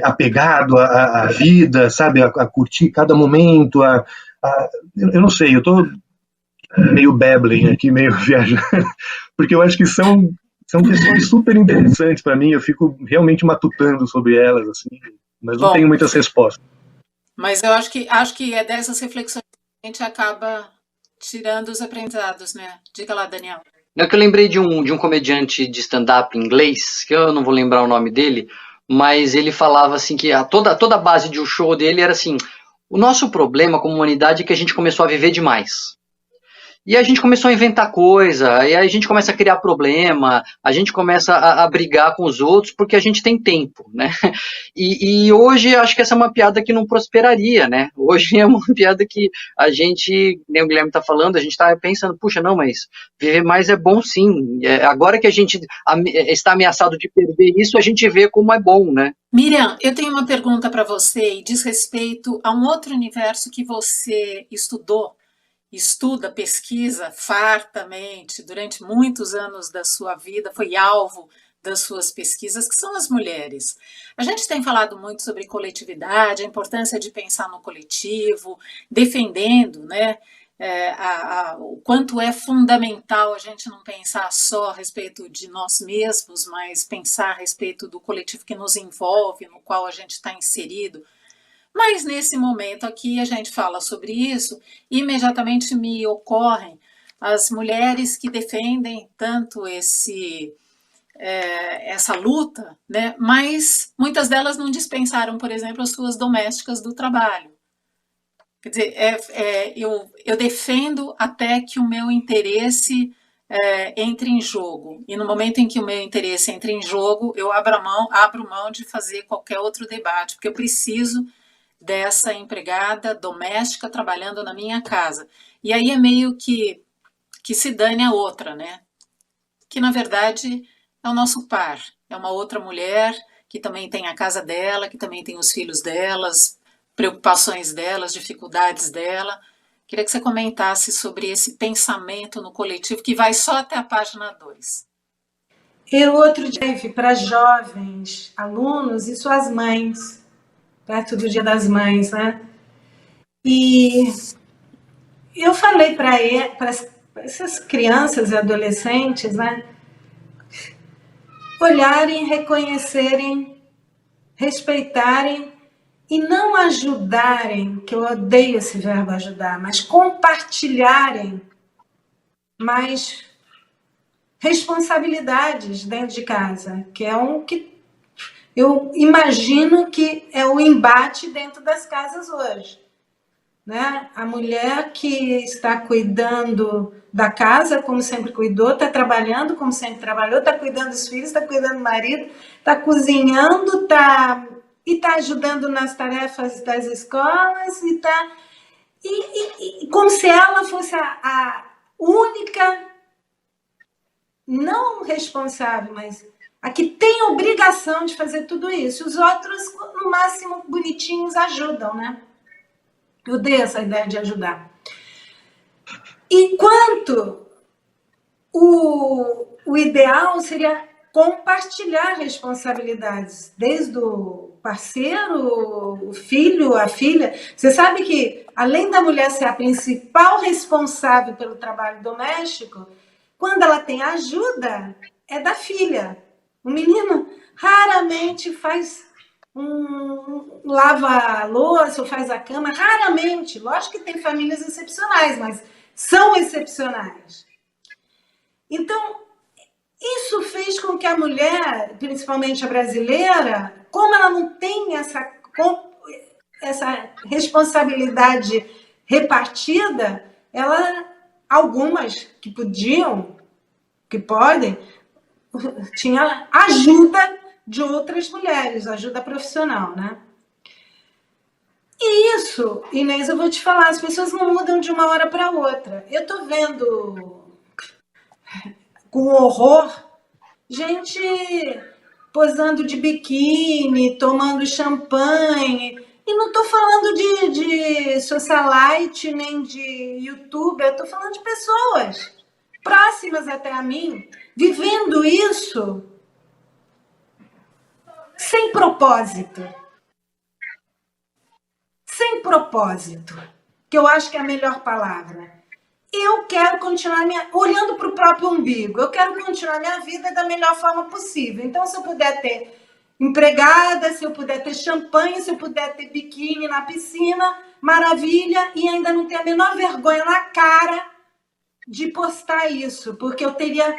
apegado à vida, sabe? A curtir cada momento? Eu não sei, eu estou meio babbling aqui, meio viajando, porque eu acho que são questões super interessantes para mim, eu fico realmente matutando sobre elas, assim, mas não tenho muitas respostas. Mas eu acho que é dessas reflexões que a gente acaba tirando os aprendizados, né? Diga lá, Daniel. É que eu lembrei de um comediante de stand-up inglês, que eu não vou lembrar o nome dele, mas ele falava assim que toda a base de um show dele era assim, o nosso problema como humanidade é que a gente começou a viver demais. E a gente começou a inventar coisa, e aí a gente começa a criar problema, a gente começa a brigar com os outros porque a gente tem tempo, né? E hoje acho que essa é uma piada que não prosperaria, né? Hoje é uma piada que a gente, nem o Guilherme está falando, a gente está pensando, puxa, não, mas viver mais é bom sim. Agora que a gente está ameaçado de perder isso, a gente vê como é bom, né? Miriam, eu tenho uma pergunta para você e diz respeito a um outro universo que você estuda, pesquisa fartamente durante muitos anos da sua vida, foi alvo das suas pesquisas, que são as mulheres. A gente tem falado muito sobre coletividade, a importância de pensar no coletivo, defendendo, né, o quanto é fundamental a gente não pensar só a respeito de nós mesmos, mas pensar a respeito do coletivo que nos envolve, no qual a gente está inserido. Mas nesse momento aqui a gente fala sobre isso e imediatamente me ocorrem as mulheres que defendem tanto essa luta, né? Mas muitas delas não dispensaram, por exemplo, as suas domésticas do trabalho. Quer dizer, eu defendo até que o meu interesse entre em jogo. E no momento em que o meu interesse entra em jogo, eu abro mão de fazer qualquer outro debate, porque eu preciso dessa empregada doméstica trabalhando na minha casa. E aí é meio que se dane a outra, né? Que na verdade é o nosso par, é uma outra mulher que também tem a casa dela, que também tem os filhos delas, preocupações delas, dificuldades dela. Queria que você comentasse sobre esse pensamento no coletivo que vai só até a página 2. Eu outro dia para jovens alunos e suas mães, perto do Dia das Mães, né? E eu falei para essas crianças e adolescentes, né? Olharem, reconhecerem, respeitarem e não ajudarem, que eu odeio esse verbo ajudar, mas compartilharem mais responsabilidades dentro de casa, que é que eu imagino que é o embate dentro das casas hoje, né? A mulher que está cuidando da casa, como sempre cuidou, está trabalhando como sempre trabalhou, está cuidando dos filhos, está cuidando do marido, está cozinhando, está ajudando nas tarefas das escolas, e como se ela fosse a única, não responsável, mas a que tem a obrigação de fazer tudo isso. Os outros, no máximo, bonitinhos, ajudam, né? Eu odeio essa ideia de ajudar. Enquanto o ideal seria compartilhar responsabilidades, desde o parceiro, o filho, a filha. Você sabe que, além da mulher ser a principal responsável pelo trabalho doméstico, quando ela tem ajuda, é da filha. O menino raramente faz lava a louça ou faz a cama, raramente. Lógico que tem famílias excepcionais, mas são excepcionais. Então, isso fez com que a mulher, principalmente a brasileira, como ela não tem essa responsabilidade repartida, algumas que podiam, que podem, tinha ajuda de outras mulheres, ajuda profissional, né? E isso, Inês, eu vou te falar, as pessoas não mudam de uma hora para outra. Eu tô vendo com horror gente posando de biquíni, tomando champanhe. E não estou falando de socialite nem de youtuber, estou falando de pessoas próximas até a mim, vivendo isso sem propósito. Sem propósito, que eu acho que é a melhor palavra. Eu quero continuar olhando para o próprio umbigo. Eu quero continuar minha vida da melhor forma possível. Então, se eu puder ter empregada, se eu puder ter champanhe, se eu puder ter biquíni na piscina, maravilha, e ainda não ter a menor vergonha na cara de postar isso, porque eu teria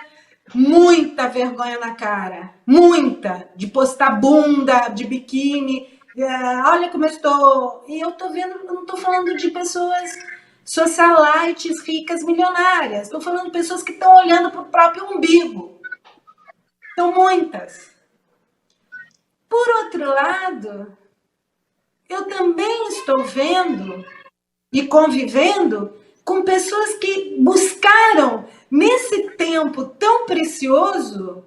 muita vergonha na cara, muita, de postar bunda, de biquíni. Olha como eu estou. E eu estou vendo, eu não estou falando de pessoas socialites, ricas, milionárias. Estou falando de pessoas que estão olhando para o próprio umbigo. São muitas. Por outro lado, eu também estou vendo e convivendo com pessoas que buscaram, nesse tempo tão precioso,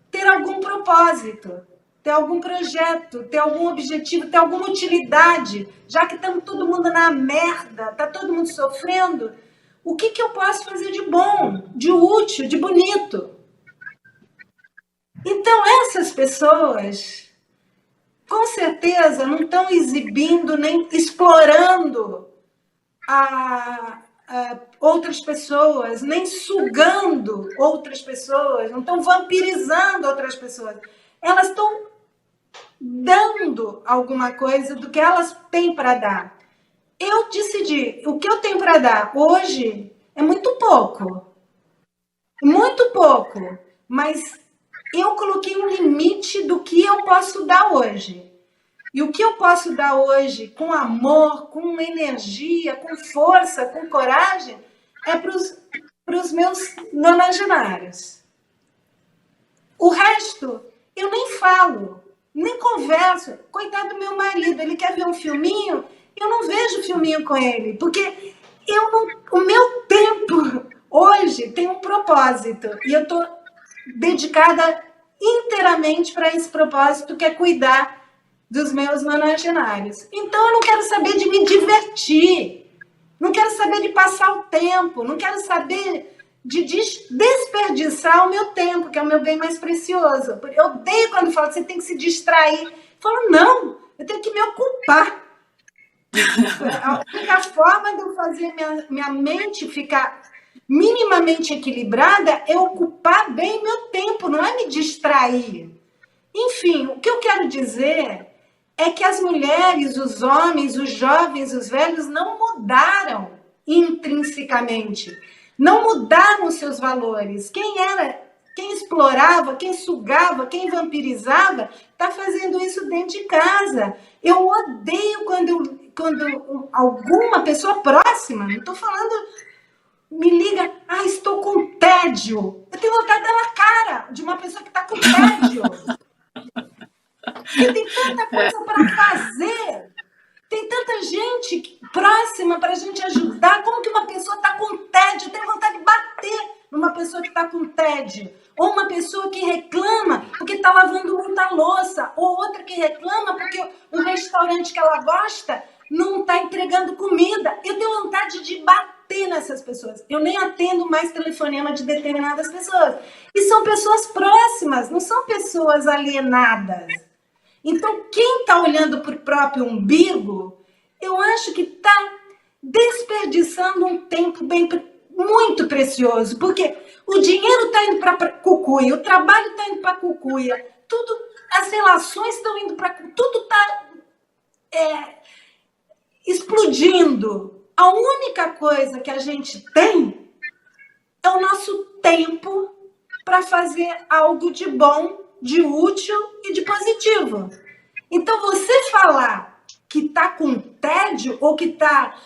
ter algum propósito, ter algum projeto, ter algum objetivo, ter alguma utilidade, já que estamos todo mundo na merda, está todo mundo sofrendo, o que eu posso fazer de bom, de útil, de bonito? Então, essas pessoas, com certeza, não estão exibindo nem explorando outras pessoas, nem sugando outras pessoas, não estão vampirizando outras pessoas. Elas estão dando alguma coisa do que elas têm para dar. Eu decidi, o que eu tenho para dar hoje é muito pouco, mas eu coloquei um limite do que eu posso dar hoje. E o que eu posso dar hoje com amor, com energia, com força, com coragem, é para os meus nonagenários. O resto, eu nem falo, nem converso. Coitado do meu marido, ele quer ver um filminho, eu não vejo filminho com ele, porque o meu tempo hoje tem um propósito, e eu estou dedicada inteiramente para esse propósito, que é cuidar dos meus nonagenários. Então, eu não quero saber de me divertir, não quero saber de passar o tempo, não quero saber de desperdiçar o meu tempo, que é o meu bem mais precioso. Eu odeio quando falo que você tem que se distrair. Eu falo, não, eu tenho que me ocupar. A forma de eu fazer minha mente ficar minimamente equilibrada é ocupar bem meu tempo, não é me distrair. Enfim, o que eu quero dizer é que as mulheres, os homens, os jovens, os velhos não mudaram intrinsecamente, não mudaram seus valores. Quem explorava, quem sugava, quem vampirizava, está fazendo isso dentro de casa. Eu odeio quando alguma pessoa próxima, não estou falando, me liga, estou com tédio. Eu tenho vontade de dar na cara de uma pessoa que está com tédio. E tem tanta coisa para fazer, tem tanta gente próxima para a gente ajudar. Como que uma pessoa está com tédio? Eu tenho vontade de bater numa pessoa que está com tédio. Ou uma pessoa que reclama porque está lavando muita louça. Ou outra que reclama porque o restaurante que ela gosta não está entregando comida. Eu tenho vontade de bater nessas pessoas. Eu nem atendo mais telefonema de determinadas pessoas. E são pessoas próximas, não são pessoas alienadas. Então, quem está olhando para o próprio umbigo, eu acho que está desperdiçando um tempo muito precioso, porque o dinheiro está indo para Cucuia, o trabalho está indo para Cucuia, tudo, as relações estão indo para... Tudo está explodindo. A única coisa que a gente tem é o nosso tempo para fazer algo de bom, de útil e de positivo. Então, você falar que está com tédio ou que está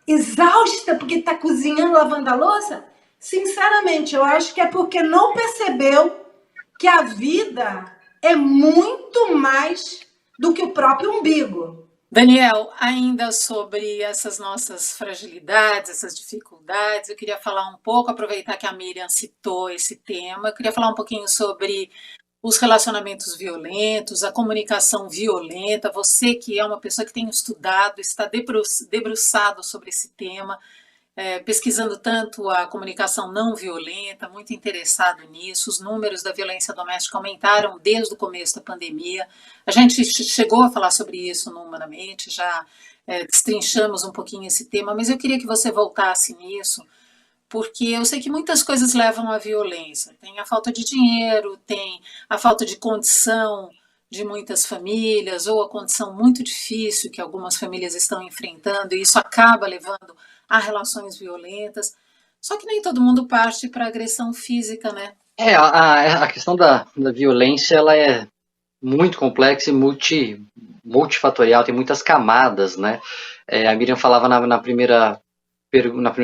exausta porque está cozinhando, lavando a louça, sinceramente, eu acho que é porque não percebeu que a vida é muito mais do que o próprio umbigo. Daniel, ainda sobre essas nossas fragilidades, essas dificuldades, eu queria falar um pouco, aproveitar que a Miriam citou esse tema, eu queria falar um pouquinho sobre os relacionamentos violentos, a comunicação violenta. Você que é uma pessoa que tem estudado, está debruçado sobre esse tema, pesquisando tanto a comunicação não violenta, muito interessado nisso. Os números da violência doméstica aumentaram desde o começo da pandemia. A gente chegou a falar sobre isso no Humanamente, já destrinchamos um pouquinho esse tema, mas eu queria que você voltasse nisso, porque eu sei que muitas coisas levam à violência. Tem a falta de dinheiro, tem a falta de condição de muitas famílias, ou a condição muito difícil que algumas famílias estão enfrentando, e isso acaba levando a relações violentas. Só que nem todo mundo parte para agressão física, né? A questão da violência, ela é muito complexa e multifatorial, tem muitas camadas, né? A Miriam falava na primeira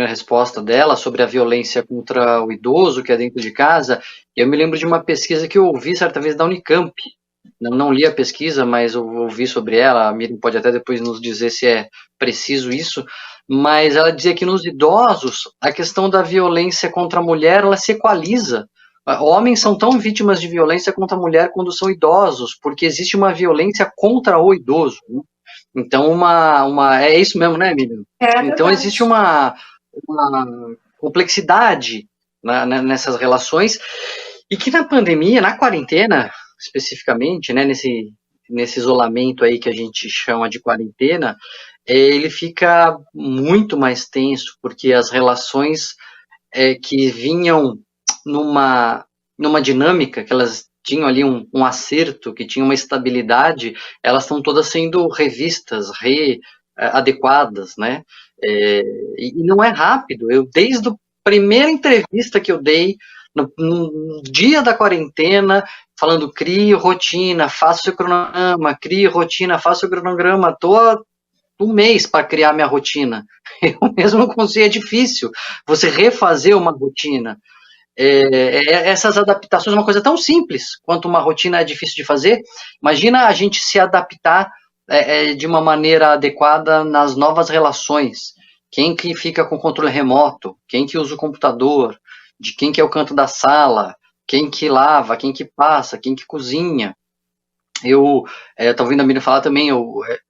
resposta dela sobre a violência contra o idoso que é dentro de casa. Eu me lembro de uma pesquisa que eu ouvi certa vez da Unicamp. Não li a pesquisa, mas eu ouvi sobre ela. A Miriam pode até depois nos dizer se é preciso isso, mas ela dizia que nos idosos a questão da violência contra a mulher, ela se equaliza. Homens são tão vítimas de violência contra a mulher quando são idosos, porque existe uma violência contra o idoso, né? Então, é isso mesmo, né, Miriam? Então, existe uma complexidade nessas relações, e que na pandemia, na quarentena, especificamente, né, nesse isolamento aí que a gente chama de quarentena, ele fica muito mais tenso, porque as relações que vinham numa dinâmica, que elas tinham ali um acerto, que tinha uma estabilidade, elas estão todas sendo revistas, readequadas, né? E não é rápido. Desde a primeira entrevista que eu dei, no dia da quarentena, falando crie rotina, faça o seu cronograma, crie rotina, faça o cronograma, tô um mês para criar minha rotina. Eu mesmo não consigo, é difícil você refazer uma rotina. Essas adaptações é uma coisa tão simples quanto uma rotina é difícil de fazer. Imagina a gente se adaptar de uma maneira adequada nas novas relações. Quem que fica com controle remoto, quem que usa o computador, de quem que é o canto da sala, quem que lava, quem que passa, quem que cozinha. Eu tô ouvindo a Miriam falar também,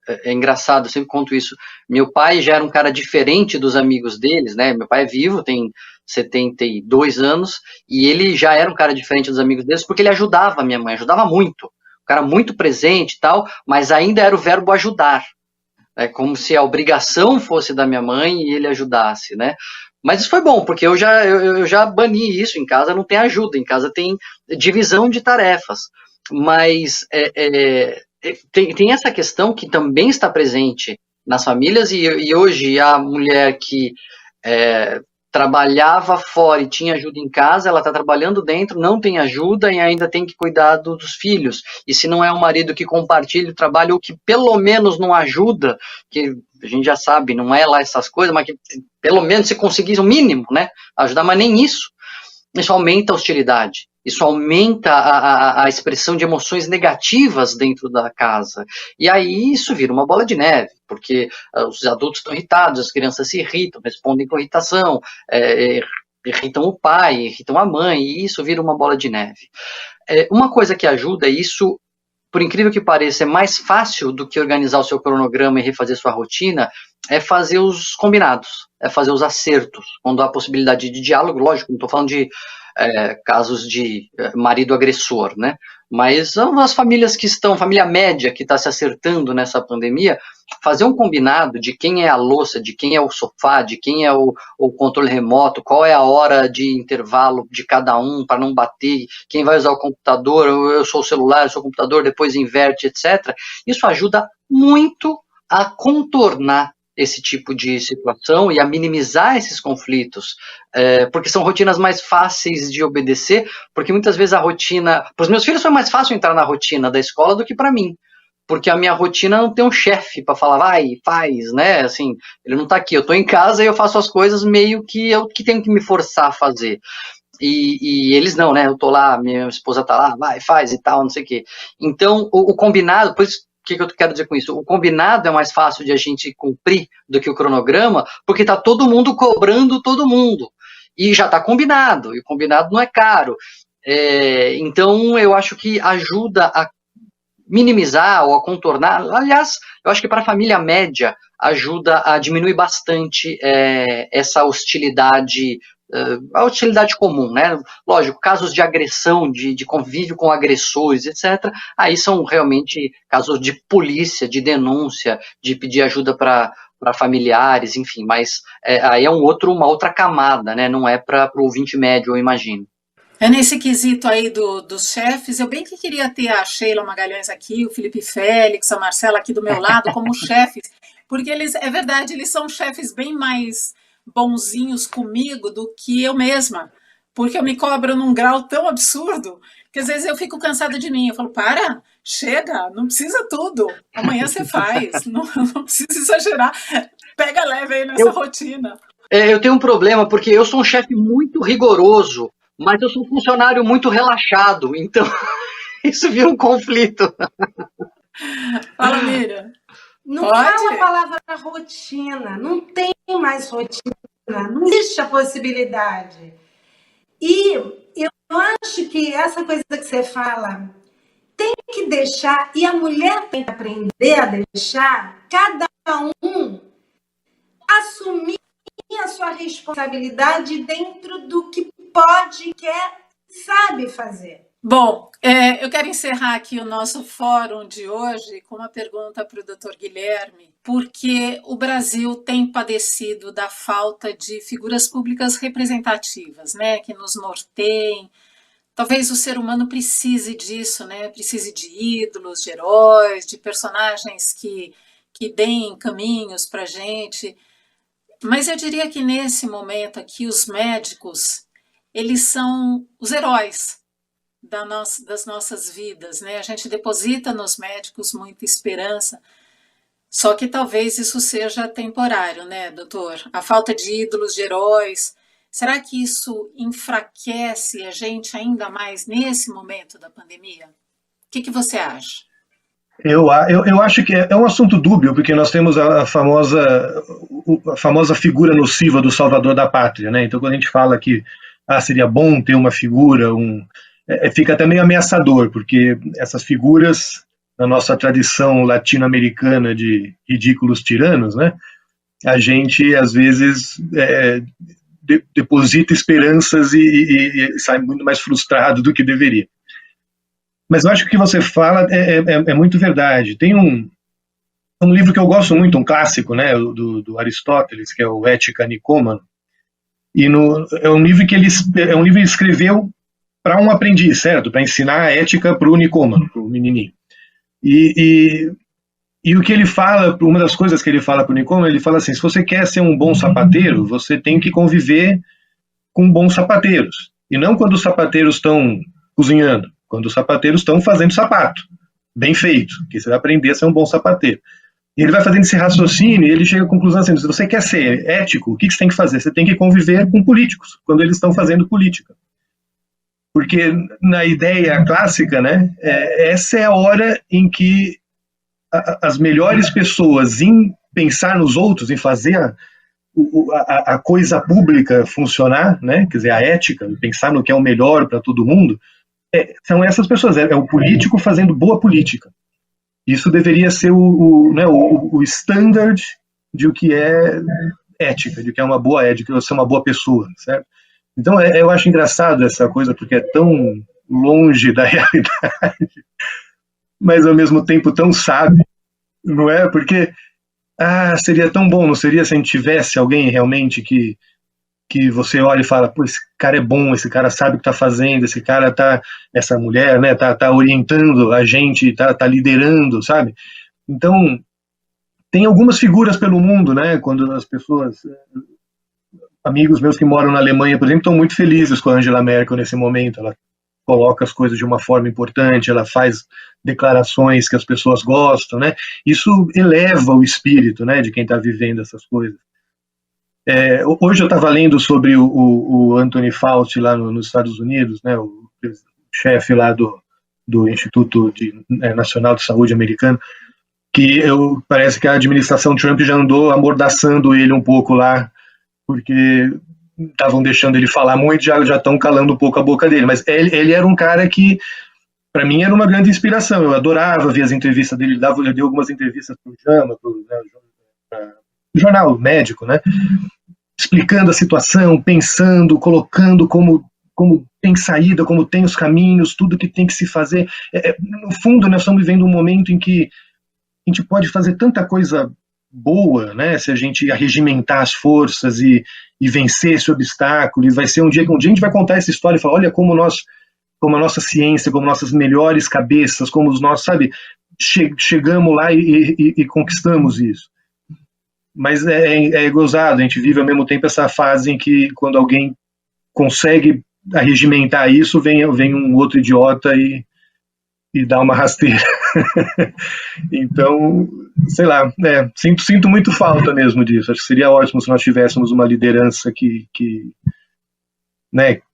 é engraçado, eu sempre conto isso. Meu pai já era um cara diferente dos amigos deles, né? Meu pai é vivo, tem 72 anos, e ele já era um cara diferente dos amigos deles, porque ele ajudava a minha mãe, ajudava muito. Um cara muito presente e tal, mas ainda era o verbo ajudar. É como se a obrigação fosse da minha mãe e ele ajudasse, né? Mas isso foi bom, porque eu já bani isso em casa, não tem ajuda, em casa tem divisão de tarefas. Mas tem essa questão que também está presente nas famílias, e hoje a mulher que trabalhava fora e tinha ajuda em casa, ela está trabalhando dentro, não tem ajuda e ainda tem que cuidar dos filhos. E se não é um marido que compartilha o trabalho ou que pelo menos não ajuda, que a gente já sabe, não é lá essas coisas, mas que pelo menos se conseguisse o mínimo, né, ajudar, mas nem isso aumenta a hostilidade. Isso aumenta a expressão de emoções negativas dentro da casa. E aí isso vira uma bola de neve, porque os adultos estão irritados, as crianças se irritam, respondem com irritação, irritam o pai, irritam a mãe, e isso vira uma bola de neve. Uma coisa que ajuda, isso, por incrível que pareça, é mais fácil do que organizar o seu cronograma e refazer sua rotina, é fazer os combinados, é fazer os acertos, quando há possibilidade de diálogo. Lógico, não estou falando de casos de marido agressor, né? Mas as famílias que estão, família média que está se acertando nessa pandemia, fazer um combinado de quem é a louça, de quem é o sofá, de quem é o controle remoto, qual é a hora de intervalo de cada um para não bater, quem vai usar o computador, eu sou o celular, eu sou o computador, depois inverte, etc. Isso ajuda muito a contornar esse tipo de situação e a minimizar esses conflitos, porque são rotinas mais fáceis de obedecer, porque muitas vezes a rotina, para os meus filhos foi mais fácil entrar na rotina da escola do que para mim, porque a minha rotina não tem um chefe para falar, vai, faz, né, assim, ele não está aqui, eu estou em casa e eu faço as coisas meio que eu que tenho que me forçar a fazer. E eles não, né, eu tô lá, minha esposa tá lá, vai, faz e tal, não sei o quê. Então, o combinado, por isso, o que eu quero dizer com isso? O combinado é mais fácil de a gente cumprir do que o cronograma, porque tá todo mundo cobrando todo mundo. E já tá combinado, e o combinado não é caro. Então, eu acho que ajuda a minimizar ou a contornar. Aliás, eu acho que para a família média ajuda a diminuir bastante essa hostilidade, a hostilidade comum, né? Lógico, casos de agressão, de convívio com agressores, etc., aí são realmente casos de polícia, de denúncia, de pedir ajuda para familiares, enfim, mas aí é uma outra camada, né? Não é para o ouvinte médio, eu imagino. Nesse quesito aí dos chefes, eu bem que queria ter a Sheila Magalhães aqui, o Felipe Félix, a Marcela aqui do meu lado, como chefes, porque eles, é verdade, eles são chefes bem mais bonzinhos comigo do que eu mesma, porque eu me cobro num grau tão absurdo que às vezes eu fico cansada de mim. Eu falo, chega, não precisa tudo, amanhã você faz, não precisa exagerar, pega leve aí nessa rotina. Eu tenho um problema, porque eu sou um chefe muito rigoroso, mas eu sou um funcionário muito relaxado, então isso vira um conflito. Fala, Miriam. Não fala a palavra rotina, não tem mais rotina, não existe a possibilidade. E eu acho que essa coisa que você fala tem que deixar, e a mulher tem que aprender a deixar cada um assumir a sua responsabilidade dentro do que pode, quer, sabe fazer. Bom, eu quero encerrar aqui o nosso fórum de hoje com uma pergunta para o Dr. Guilherme, porque o Brasil tem padecido da falta de figuras públicas representativas, né, que nos norteiem. Talvez o ser humano precise disso, né, precise de ídolos, de heróis, de personagens que deem caminhos para a gente. Mas eu diria que nesse momento aqui, os médicos, eles são os heróis das nossas vidas, né? A gente deposita nos médicos muita esperança, só que talvez isso seja temporário, né, doutor? A falta de ídolos, de heróis, será que isso enfraquece a gente ainda mais nesse momento da pandemia? O que você acha? Eu acho que é um assunto dúbio, porque nós temos a famosa figura nociva do salvador da pátria, né? Então, quando a gente fala que seria bom ter uma figura, fica até meio ameaçador, porque essas figuras, na nossa tradição latino-americana de ridículos tiranos, né? A gente, às vezes, deposita esperanças e sai muito mais frustrado do que deveria. Mas eu acho que o que você fala é muito verdade. Tem um livro que eu gosto muito, um clássico, né, do Aristóteles, que é o Ética Nicômano, e é um livro que ele escreveu para um aprendiz, certo? Para ensinar a ética para o Nicômano, para o menininho. E o que ele fala, uma das coisas que ele fala para o Nicômano, ele fala assim, se você quer ser um bom sapateiro, você tem que conviver com bons sapateiros, e não quando os sapateiros estão cozinhando, quando os sapateiros estão fazendo sapato, bem feito, que você vai aprender a ser um bom sapateiro. E ele vai fazendo esse raciocínio e ele chega à conclusão assim, se você quer ser ético, o que você tem que fazer? Você tem que conviver com políticos, quando eles estão fazendo política. Porque na ideia clássica, né, essa é a hora em que as melhores pessoas em pensar nos outros, em fazer a coisa pública funcionar, né, quer dizer, a ética, pensar no que é o melhor para todo mundo, são essas pessoas, é o político fazendo boa política. Isso deveria ser o standard de o que é ética, de o que é uma boa ética, de ser uma boa pessoa, certo? Então, eu acho engraçado essa coisa, porque é tão longe da realidade, mas ao mesmo tempo tão sábio, não é? Porque seria tão bom, não seria, se a gente tivesse alguém realmente que você olha e fala, pô, esse cara é bom, esse cara sabe o que está fazendo, esse cara essa mulher, né, tá orientando a gente, tá liderando, sabe? Então, tem algumas figuras pelo mundo, né, quando as pessoas, amigos meus que moram na Alemanha, por exemplo, estão muito felizes com a Angela Merkel nesse momento, ela coloca as coisas de uma forma importante, ela faz declarações que as pessoas gostam, né? Isso eleva o espírito, né, de quem está vivendo essas coisas. Hoje eu estava lendo sobre o Anthony Fauci lá nos Estados Unidos, né, o chefe lá do Instituto Nacional de Saúde americano, que parece que a administração Trump já andou amordaçando ele um pouco lá, porque estavam deixando ele falar muito, já estão calando um pouco a boca dele, mas ele era um cara que, para mim, era uma grande inspiração, eu adorava ver as entrevistas dele, ele deu algumas entrevistas para o JAMA, jornal médico, né, explicando a situação, pensando, colocando como tem saída, como tem os caminhos, tudo que tem que se fazer. No fundo, nós estamos vivendo um momento em que a gente pode fazer tanta coisa boa, né, se a gente arregimentar as forças e vencer esse obstáculo, e vai ser um dia que a gente vai contar essa história e falar, olha como a nossa ciência, como nossas melhores cabeças, como os nossos, sabe, chegamos lá e conquistamos isso. Mas é gozado, a gente vive ao mesmo tempo essa fase em que quando alguém consegue arregimentar isso, vem um outro idiota e dá uma rasteira. Então, sei lá, sinto muito falta mesmo disso. Acho que seria ótimo se nós tivéssemos uma liderança que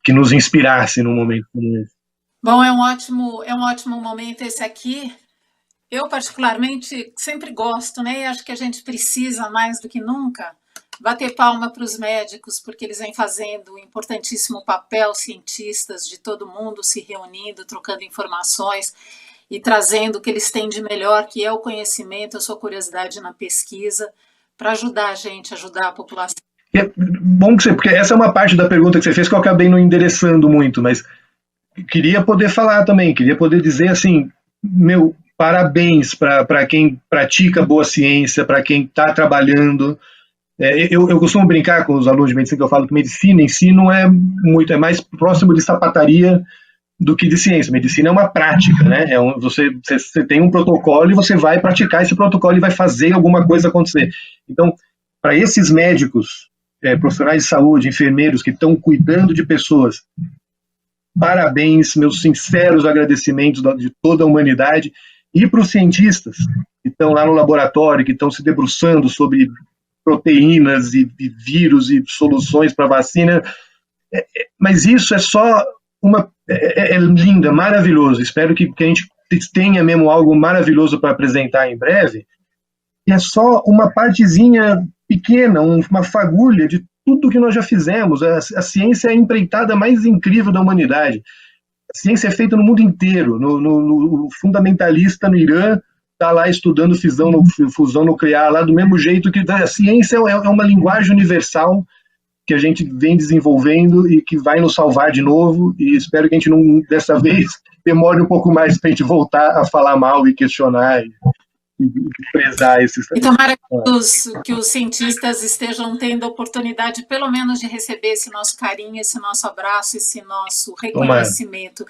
nos inspirasse num momento como esse. Bom, é um ótimo momento esse aqui. Eu, particularmente, sempre gosto, né? E acho que a gente precisa, mais do que nunca, bater palma para os médicos, porque eles vêm fazendo um importantíssimo papel, cientistas de todo mundo se reunindo, trocando informações e trazendo o que eles têm de melhor, que é o conhecimento, a sua curiosidade na pesquisa, para ajudar a gente, ajudar a população. É bom que porque essa é uma parte da pergunta que você fez que eu acabei não endereçando muito, mas queria poder falar também, queria poder dizer assim, parabéns para quem pratica boa ciência, para quem está trabalhando. Eu costumo brincar com os alunos de medicina, que eu falo que medicina em si não é muito, é mais próximo de sapataria do que de ciência. Medicina é uma prática, né? Você tem um protocolo e você vai praticar esse protocolo e vai fazer alguma coisa acontecer. Então, para esses médicos, profissionais de saúde, enfermeiros que estão cuidando de pessoas, parabéns, meus sinceros agradecimentos de toda a humanidade. E para os cientistas que estão lá no laboratório, que estão se debruçando sobre proteínas e vírus e soluções para vacina, mas isso é só é lindo, é maravilhoso. Espero que a gente tenha mesmo algo maravilhoso para apresentar em breve. E é só uma partezinha pequena, uma fagulha de tudo que nós já fizemos. A ciência é a empreitada mais incrível da humanidade. A ciência é feita no mundo inteiro. No fundamentalista no Irã está lá estudando fusão nuclear lá do mesmo jeito que a ciência é uma linguagem universal que a gente vem desenvolvendo e que vai nos salvar de novo, e espero que a gente não, dessa vez, demore um pouco mais para a gente voltar a falar mal e questionar e prezar esses... E tomara que os cientistas estejam tendo a oportunidade, pelo menos, de receber esse nosso carinho, esse nosso abraço, esse nosso reconhecimento.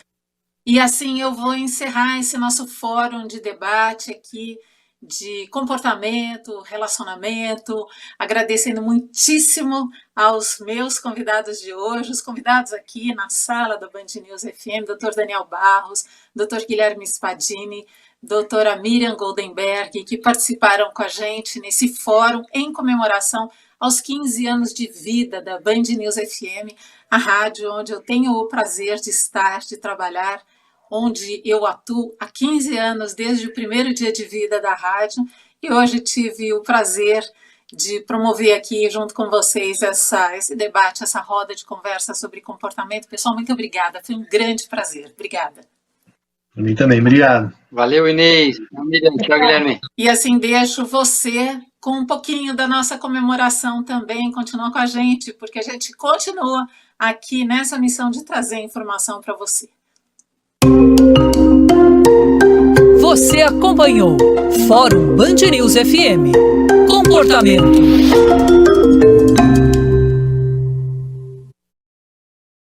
E assim eu vou encerrar esse nosso fórum de debate aqui, de comportamento, relacionamento, agradecendo muitíssimo aos meus convidados de hoje, os convidados aqui na sala da Band News FM, Dr. Daniel Barros, Dr. Guilherme Spadini, doutora Miriam Goldenberg, que participaram com a gente nesse fórum em comemoração aos 15 anos de vida da Band News FM, a rádio onde eu tenho o prazer de estar, de trabalhar, onde eu atuo há 15 anos, desde o primeiro dia de vida da rádio, e hoje tive o prazer de promover aqui, junto com vocês, esse debate, essa roda de conversa sobre comportamento. Pessoal, muito obrigada, foi um grande prazer. Obrigada. A mim também, obrigado. Valeu, Inês. Tchau, Guilherme. E assim, deixo você com um pouquinho da nossa comemoração também, continua com a gente, porque a gente continua aqui nessa missão de trazer informação para você. Você acompanhou Fórum Band News FM. Comportamento.